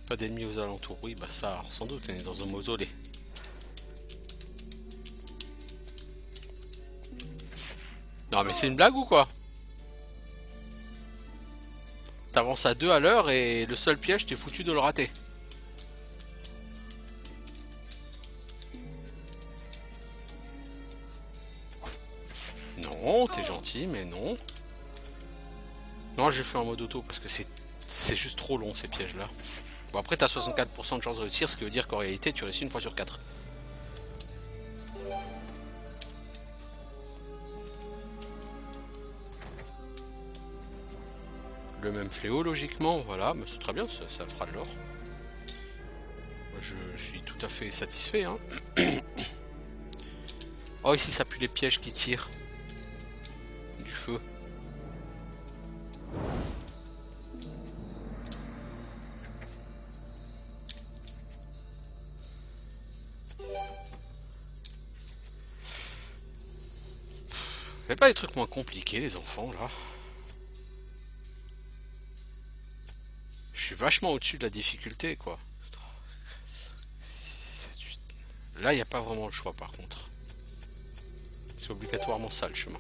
Pas d'ennemis aux alentours, oui, bah ça, sans doute, on est dans un mausolée. Non mais c'est une blague ou quoi? T'avances à 2 à l'heure et le seul piège, t'es foutu de le rater. Non, t'es gentil, mais non. Non, j'ai fait en mode auto parce que c'est juste trop long ces pièges là. Bon, après t'as 64% de chance de réussir, ce qui veut dire qu'en réalité tu réussis une fois sur 4. Le même fléau logiquement, voilà, mais c'est très bien, ça fera de l'or. Je suis tout à fait satisfait, hein. Oh, ici ça pue les pièges qui tirent du feu. Faites pas des trucs moins compliqués, les enfants, là. Je suis vachement au-dessus de la difficulté, quoi. Là, il n'y a pas vraiment le choix, par contre. C'est obligatoirement ça, le chemin.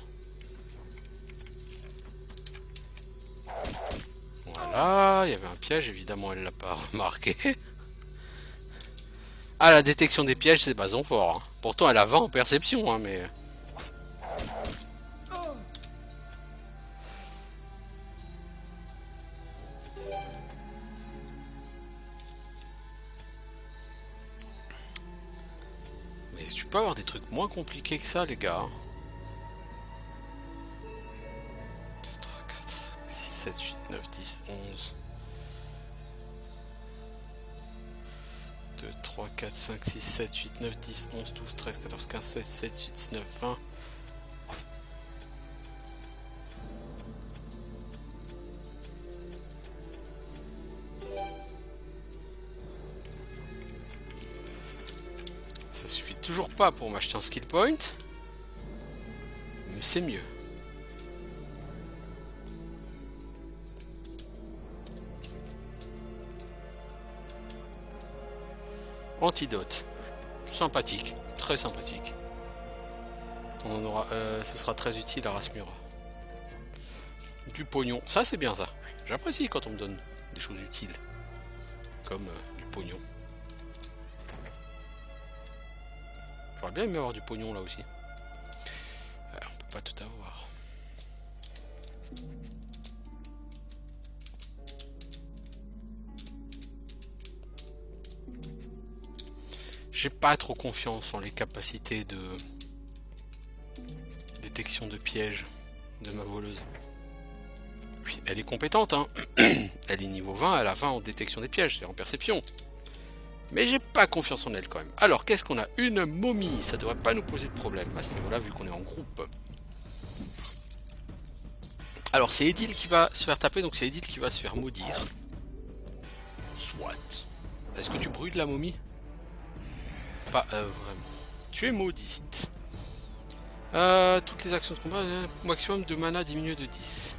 Voilà, il y avait un piège, évidemment, elle l'a pas remarqué. Ah, la détection des pièges, c'est pas son fort. Hein. Pourtant, elle a 20 en perception, hein, mais... Mais tu peux avoir des trucs moins compliqués que ça, les gars. 2, 3, 4, 5, 6, 7, 8, 9, 10, 11... 2, 3, 4, 5, 6, 7, 8, 9, 10, 11, 12, 13, 14, 15, 16, 17, 18, 19, 20. Ça suffit toujours pas pour m'acheter un skill point. Mais c'est mieux. Antidote. Sympathique. Très sympathique. On en aura, ce sera très utile à Rasmura. Du pognon. Ça, c'est bien, ça. J'apprécie quand on me donne des choses utiles. Comme du pognon. J'aurais bien aimé avoir du pognon, là aussi. On peut pas tout avoir. J'ai pas trop confiance en les capacités de détection de pièges de ma voleuse. Elle est compétente, hein. Elle est niveau 20, elle a 20 en détection des pièges, c'est en perception. Mais j'ai pas confiance en elle quand même. Alors, qu'est-ce qu'on a? Une momie, ça devrait pas nous poser de problème à ce niveau-là, vu qu'on est en groupe. Alors, c'est Edil qui va se faire taper, donc c'est Edil qui va se faire maudire. Soit. Est-ce que tu brûles la momie? Pas vraiment. Tu es maudite. Toutes les actions de combat, maximum de mana diminué de 10.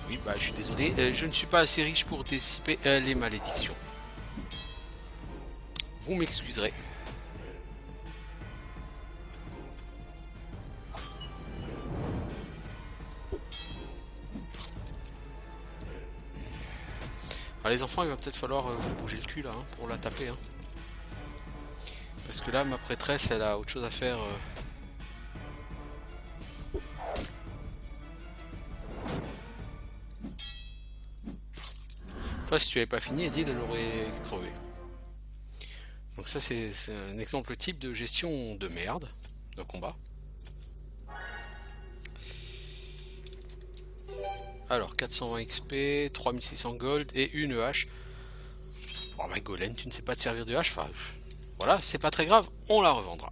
Oui, bah je suis désolé, je ne suis pas assez riche pour dissiper les malédictions. Vous m'excuserez. Alors, les enfants, il va peut-être falloir vous bouger le cul là, hein, pour la taper. Hein. Parce que là, ma prêtresse, elle a autre chose à faire. Toi, si tu avais pas fini, Edil, elle aurait crevé. Donc ça, c'est un exemple type de gestion de merde, de combat. Alors, 420 XP, 3600 gold et une hache. Oh ma Golem, tu ne sais pas te servir de hache, enfin... Voilà, c'est pas très grave, on la revendra.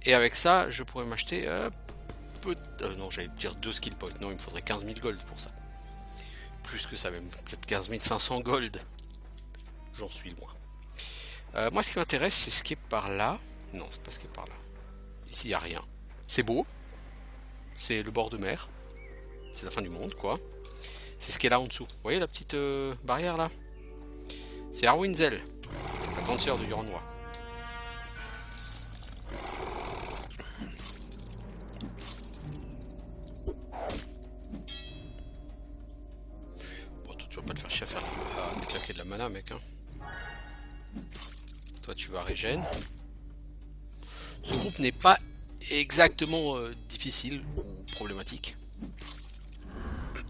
Et avec ça, je pourrais m'acheter... non, j'allais dire 2 skill points. Non, il me faudrait 15 000 gold pour ça. Plus que ça même, peut-être 15 500 gold. J'en suis loin. Moi, ce qui m'intéresse, c'est ce qui est par là. Non, c'est pas ce qui est par là. Ici, il n'y a rien. C'est beau. C'est le bord de mer. C'est la fin du monde, quoi. C'est ce qui est là en dessous. Vous voyez la petite barrière, là? C'est Arwinzel, la grande sœur de Yornois. Bon, toi, tu vas pas te faire chier à faire à claquer de la mana, mec. Hein. Toi, tu vas régène. Ce groupe n'est pas exactement difficile ou problématique.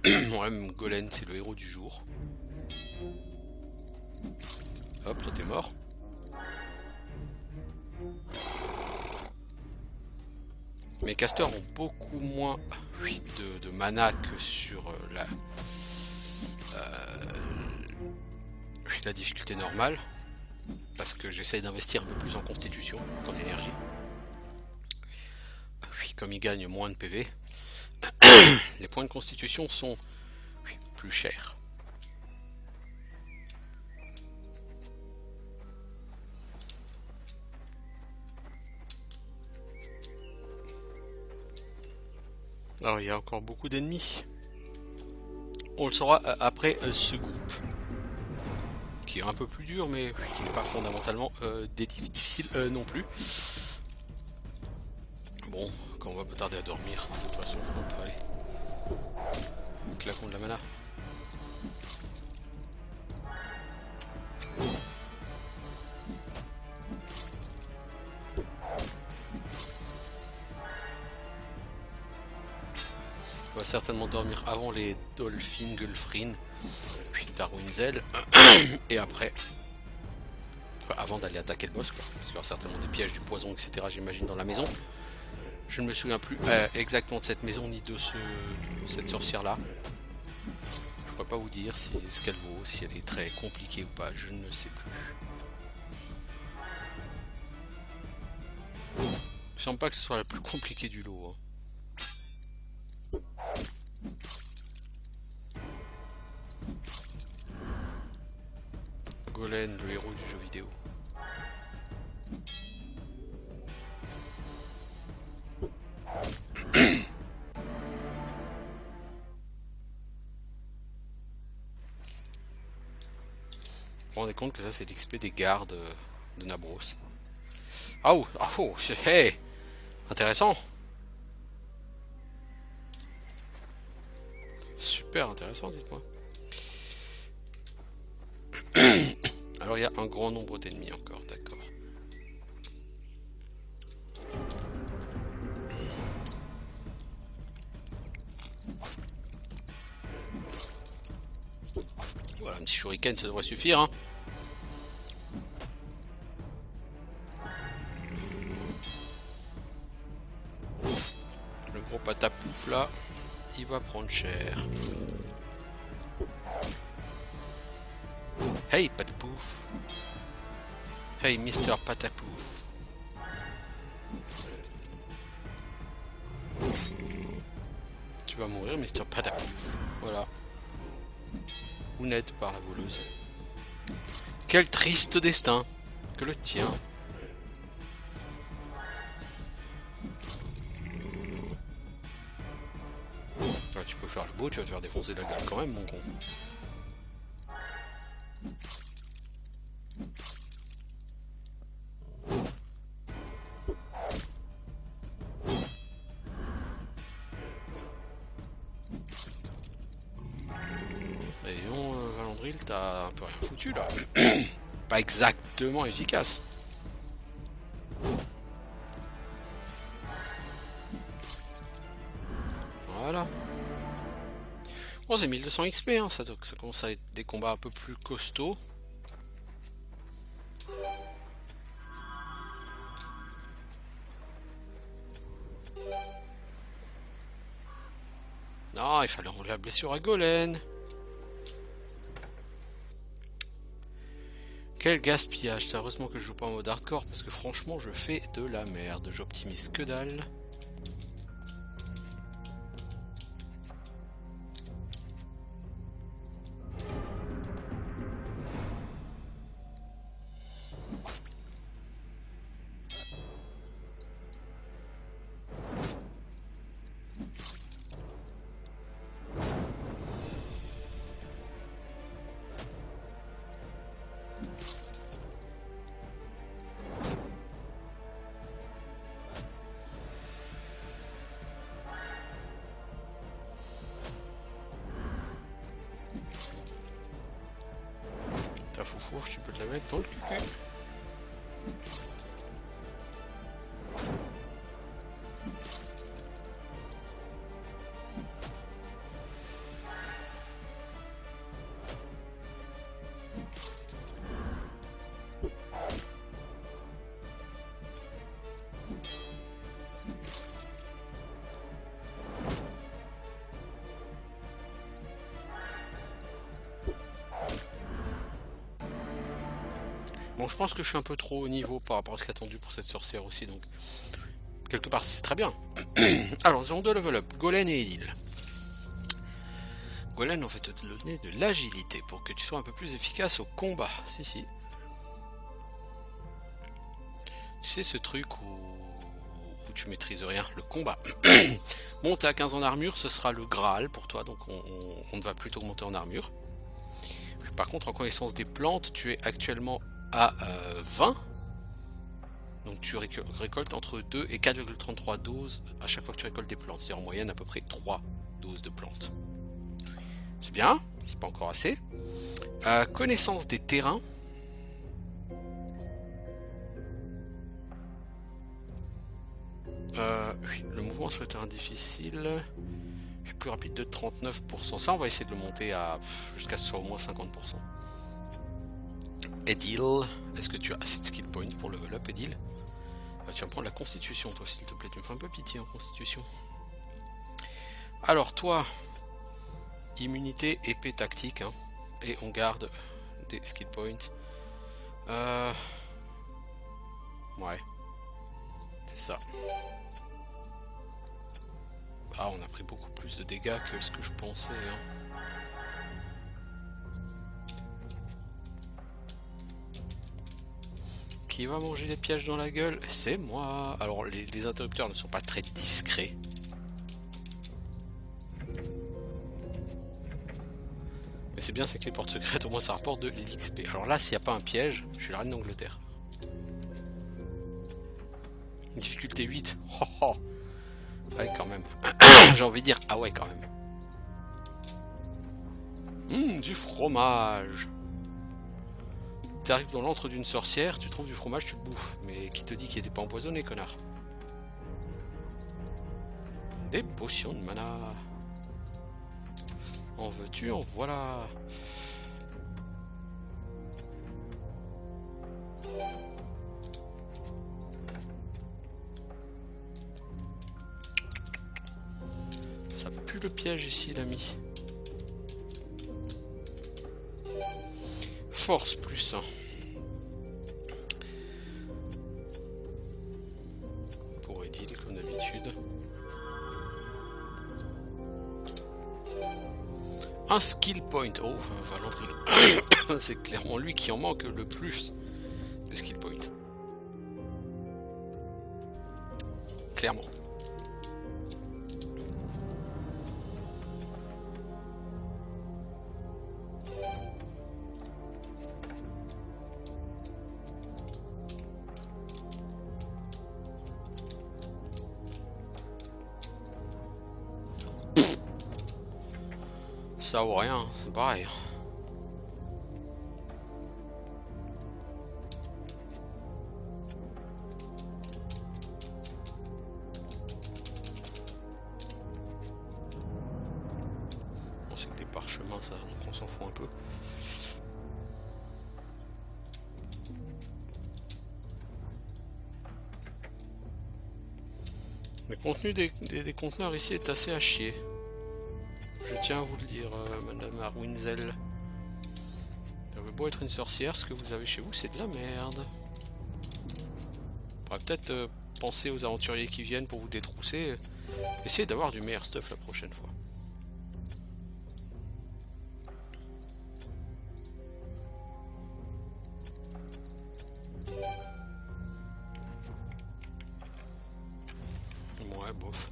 Bon, là, même Golem, c'est le héros du jour. Hop, toi t'es mort. Mes casters ont beaucoup moins de mana que sur la difficulté normale. Parce que j'essaye d'investir un peu plus en constitution qu'en énergie. Comme ils gagnent moins de PV, les points de constitution sont plus chers. Alors il y a encore beaucoup d'ennemis. On le saura après ce groupe. Qui est un peu plus dur mais qui n'est pas fondamentalement difficile non plus. Bon, quand on va pas tarder à dormir, de toute façon, allez. Claquons de la mana. On va certainement dormir avant les Dolphin, Gulfrin, puis Darwinzel, et après, avant d'aller attaquer le boss, quoi. Parce qu'il y aura certainement des pièges, du poison, etc. J'imagine dans la maison. Je ne me souviens plus exactement de cette maison ni de cette sorcière là. Je ne pourrais pas vous dire ce qu'elle vaut, si elle est très compliquée ou pas, je ne sais plus. Il ne semble pas que ce soit la plus compliquée du lot. Hein. Golem, le héros du jeu vidéo. Vous vous rendez compte que ça c'est l'XP des gardes de Nabros. Ah oh, hey, intéressant. Super intéressant, dites-moi. Alors il y a un grand nombre d'ennemis encore, d'accord. Voilà, un petit shuriken, ça devrait suffire. Hein. Le gros patapouf là, il va prendre cher. Hey, Patapouf. Hey, Mister Patapouf. Tu vas mourir, Mister Patapouf. Voilà. Ou net par la voleuse. Quel triste destin que le tien. Ah, tu peux faire le beau, tu vas te faire défoncer la gueule quand même, mon con. Et non, Valandril, t'as un peu rien foutu là. Pas exactement efficace. Voilà. Bon, c'est 1200 XP, hein, ça commence à être des combats un peu plus costauds. Non, il fallait enlever la blessure à Golem. Quel gaspillage. C'est heureusement que je joue pas en mode hardcore parce que franchement je fais de la merde. J'optimise que dalle. Ta foufourche, tu peux te la mettre dans le cucu. Bon, je pense que je suis un peu trop haut niveau par rapport à ce qu'attendu pour cette sorcière aussi, donc quelque part c'est très bien. Alors, 02 level up, Golem et Edil. Golem, on va te donner de l'agilité pour que tu sois un peu plus efficace au combat. Si. Tu sais ce truc où tu maîtrises rien, le combat. Bon, t'es à 15 en armure, ce sera le Graal pour toi, donc on ne va plus augmenter en armure. Par contre, en connaissance des plantes, tu es actuellement à 20. Donc tu récoltes entre 2 et 4,33 doses à chaque fois que tu récoltes des plantes. C'est en moyenne à peu près 3 doses de plantes. C'est bien, c'est pas encore assez. Connaissance des terrains. Oui, le mouvement sur le terrain difficile. Plus rapide de 39%. Ça, on va essayer de le monter à jusqu'à ce soit au moins 50%. Edil, est-ce que tu as assez de skill points pour level up, Edil? Tu vas me prendre la constitution, toi, s'il te plaît. Tu me fais un peu pitié en constitution. Alors, toi, immunité, épée, tactique, hein, et on garde des skill points. Ouais, c'est ça. Ah, on a pris beaucoup plus de dégâts que ce que je pensais, hein. Qui va manger des pièges dans la gueule? C'est moi. Alors les interrupteurs ne sont pas très discrets. Mais c'est bien, c'est que les portes secrètes, au moins ça rapporte de l'XP. Alors là, s'il n'y a pas un piège, je suis la reine d'Angleterre. Difficulté 8. Oh, oh. Ouais, quand même. J'ai envie de dire, ah ouais, quand même. Du fromage. Tu arrives dans l'antre d'une sorcière, tu trouves du fromage, tu le bouffes. Mais qui te dit qu'il n'était pas empoisonné, connard? Des potions de mana. En veux-tu, en voilà. Ça pue le piège ici, l'ami. Force plus 1. Pour Edil, comme d'habitude. Un skill point. Oh, Valandril. C'est clairement lui qui en manque le plus de skill point. Clairement. Ça ou rien, c'est pareil. Bon, c'est que des parchemins, ça, donc on s'en fout un peu. Le contenu des conteneurs ici est assez à chier. Je tiens à vous le dire, Madame Arwinzel. Ça veut beau être une sorcière, ce que vous avez chez vous, c'est de la merde. On pourrait peut-être penser aux aventuriers qui viennent pour vous détrousser. Essayez d'avoir du meilleur stuff la prochaine fois. Ouais, bof.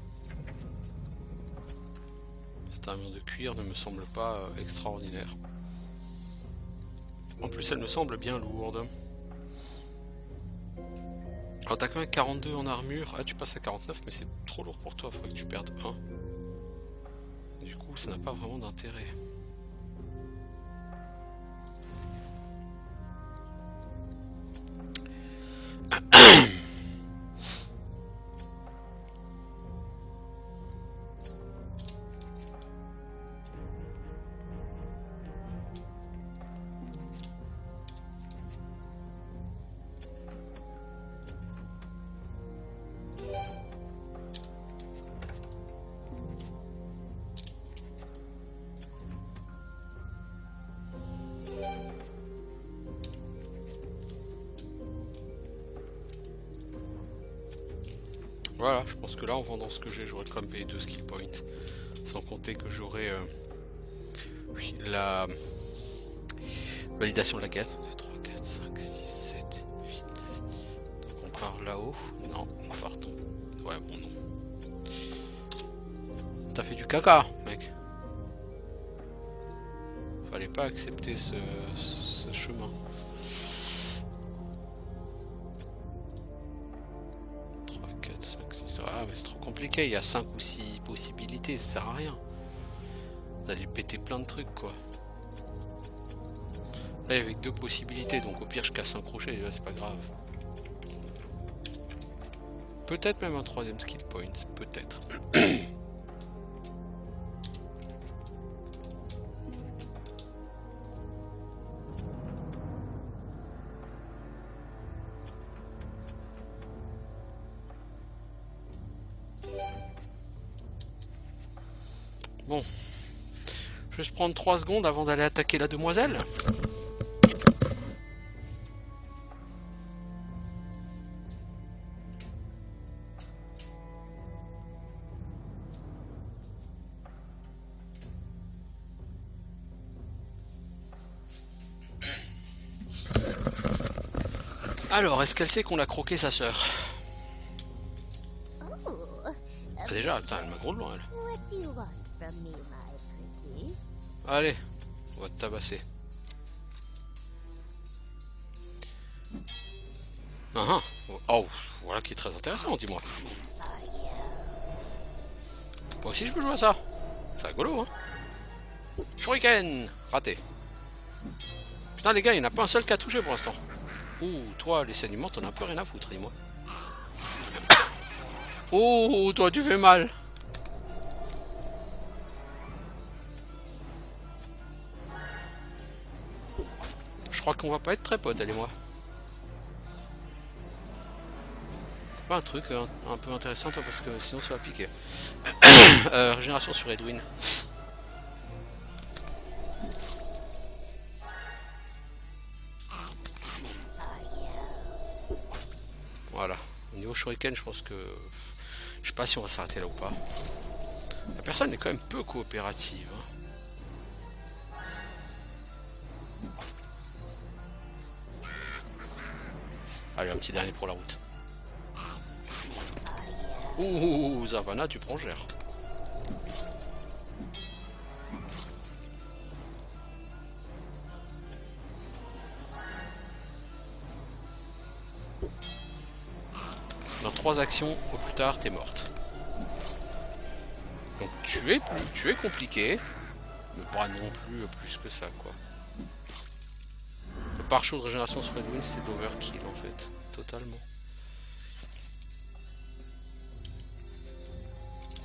Cette armure de cuir ne me semble pas extraordinaire. En plus, elle me semble bien lourde. Alors, t'as quand même 42 en armure. Ah, tu passes à 49, mais c'est trop lourd pour toi. Il faudrait que tu perdes 1. Du coup, ça n'a pas vraiment d'intérêt. Voilà, je pense que là, en vendant ce que j'ai, j'aurais quand même payé 2 skill points. Sans compter que j'aurai la validation de la quête. 3, 4, 5, 6, 7, 8, 9, 10. Donc on part là-haut. Non, on part tomber. Ouais, bon, non. T'as fait du caca, mec. Fallait pas accepter ce chemin. 3, 4, 5, 6. Ah, mais c'est trop compliqué. Il y a 5 ou 6 possibilités. Ça sert à rien. Vous allez péter plein de trucs, quoi. Là, il y avait que 2 possibilités. Donc, au pire, je casse un crochet. C'est pas grave. Peut-être même un 3ème skill point. Peut-être. Bon, je vais se prendre 3 secondes avant d'aller attaquer la demoiselle. Alors, est-ce qu'elle sait qu'on a croqué sa sœur? Ah, déjà, putain, elle m'a gros de loin, elle. Allez, on va te tabasser. Oh, voilà qui est très intéressant, dis-moi. Moi aussi je peux jouer à ça. C'est rigolo, hein. Shuriken, raté. Putain les gars, il n'y en a pas un seul qui a touché pour l'instant. Ouh, toi, les saignements, t'en as un peu rien à foutre, dis-moi. Oh, toi, tu fais mal. Je crois qu'on va pas être très potes, elle et moi. C'est pas un truc un peu intéressant, toi, parce que sinon ça va piquer. Régénération sur Edwin. Voilà. Au niveau Shuriken, je pense que... Je sais pas si on va s'arrêter là ou pas. La personne est quand même peu coopérative. Allez, un petit dernier pour la route. Ouh, Zavana, tu prends cher. Dans 3 actions, au plus tard, t'es morte. Donc tu es compliqué, mais pas non plus que ça, quoi. Le pare-chaud de régénération sur Edwin, c'était d'overkill en fait, totalement.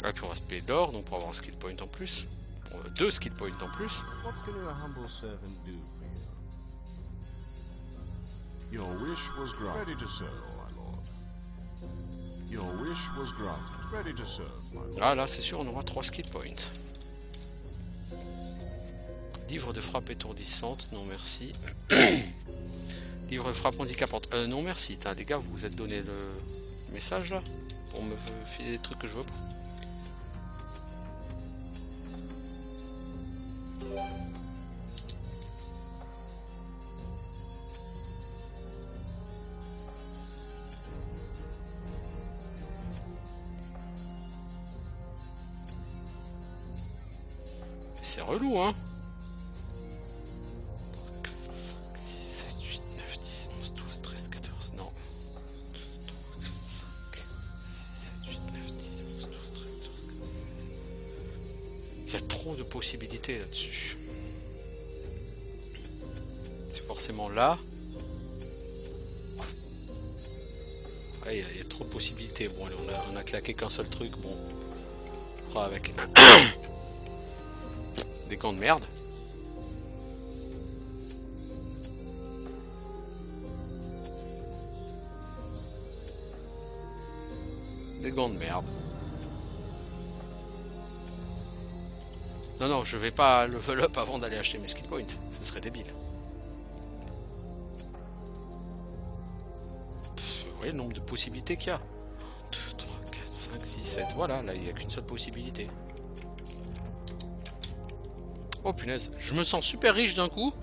Ah, puis on va se payer d'or, donc pour avoir un skill point en plus. Bon, 2 skill points en plus. What can your humble servant do for you? Your wish was granted. Ready to serve, my lord. Your wish was granted. Ready to serve, my lord. Ah là, c'est sûr, on aura 3 skill points. Livre de frappe étourdissante, non merci. Livre de frappe handicapante, non merci. Les gars, vous vous êtes donné le message là pour me filer des trucs que je veux pas. C'est relou, hein. 6, 7, 8, 9, 10, 11, 12, 13, 14, non. 6, 7, 8, 9, 10, 11, 12, 13, 14, 15, 16. Il y a trop de possibilités là-dessus. C'est forcément là. Ouais, il y a trop de possibilités. Bon, allez, on a claqué qu'un seul truc. Bon, on fera avec. Des gants de merde. Des gants de merde. Non, je vais pas level up avant d'aller acheter mes skill points. Ce serait débile. Vous voyez le nombre de possibilités qu'il y a. 2, 3, 4, 5, 6, 7. Voilà, là, il n'y a qu'une seule possibilité. Oh punaise, je me sens super riche d'un coup.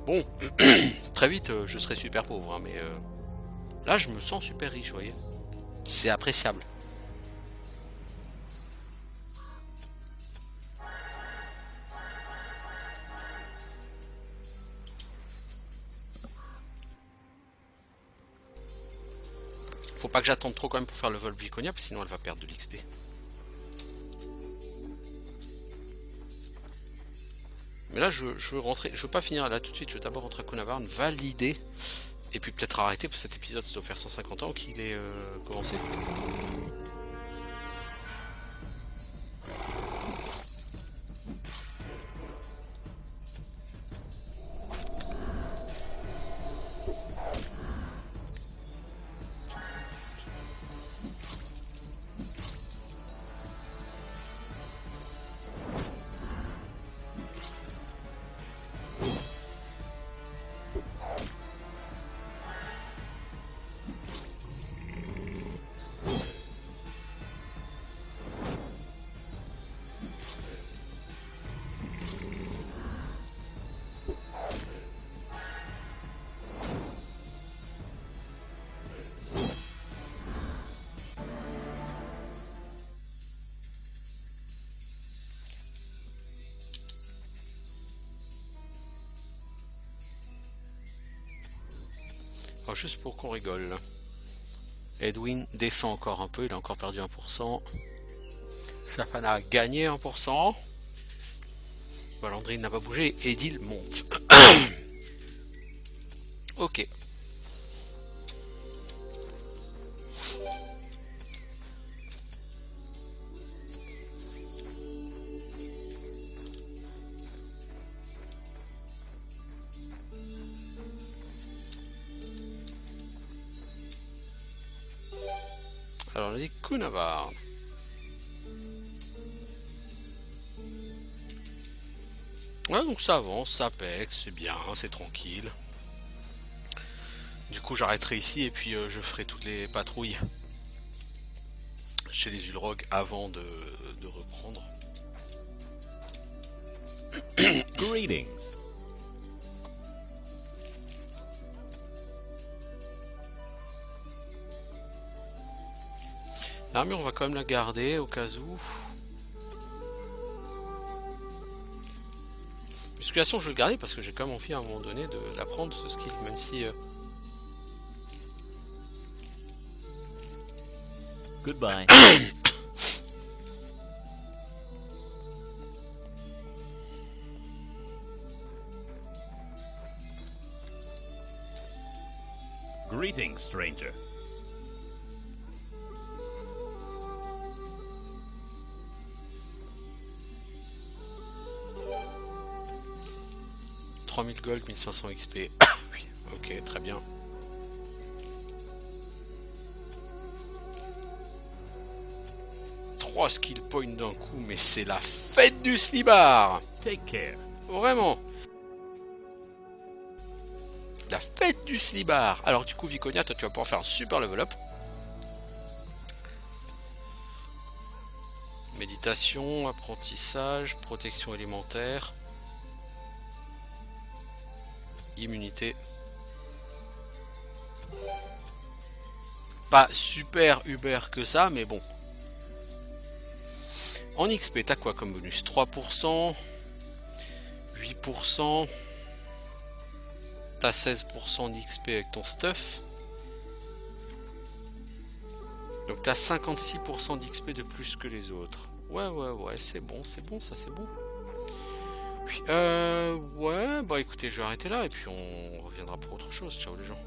Bon, très vite je serai super pauvre, hein, mais là je me sens super riche, vous voyez. C'est appréciable. Faut pas que j'attende trop quand même pour faire le vol Viconia, parce que sinon elle va perdre de l'XP. Mais là, je veux rentrer, je veux pas finir là tout de suite, je veux d'abord rentrer à Kunavarn, valider, et puis peut-être arrêter, parce que cet épisode, ça doit faire 150 ans qu'il est commencé. Alors, juste pour qu'on rigole. Edwin descend encore un peu, il a encore perdu 1%. Safana a gagné 1%. Balandrine n'a pas bougé, Edil monte. Ok. Alors on a dit Kunavarn. Ouais, donc ça avance, ça pèque, c'est bien, c'est tranquille. Du coup, j'arrêterai ici et puis je ferai toutes les patrouilles chez les Ulrog avant de reprendre. Greetings. L'armure, on va quand même la garder au cas où. Musculation, je vais le garder parce que j'ai quand même envie à un moment donné de l'apprendre ce skill, même si... Goodbye. Greetings, stranger. « 3000 gold, 1500 XP. » Oui, ok, très bien. Trois skill points d'un coup, mais c'est la fête du slibard. Take care. Vraiment. La fête du slibard. Alors du coup, Viconia, toi tu vas pouvoir faire un super level up. Méditation, apprentissage, protection élémentaire. Immunité. Pas super uber que ça, mais bon. En XP, t'as quoi comme bonus? 3%, 8%, t'as 16% d'XP avec ton stuff. Donc t'as 56% d'XP de plus que les autres. Ouais, c'est bon, ça c'est bon. Ouais, bah écoutez, je vais arrêter là et puis on reviendra pour autre chose. Ciao les gens.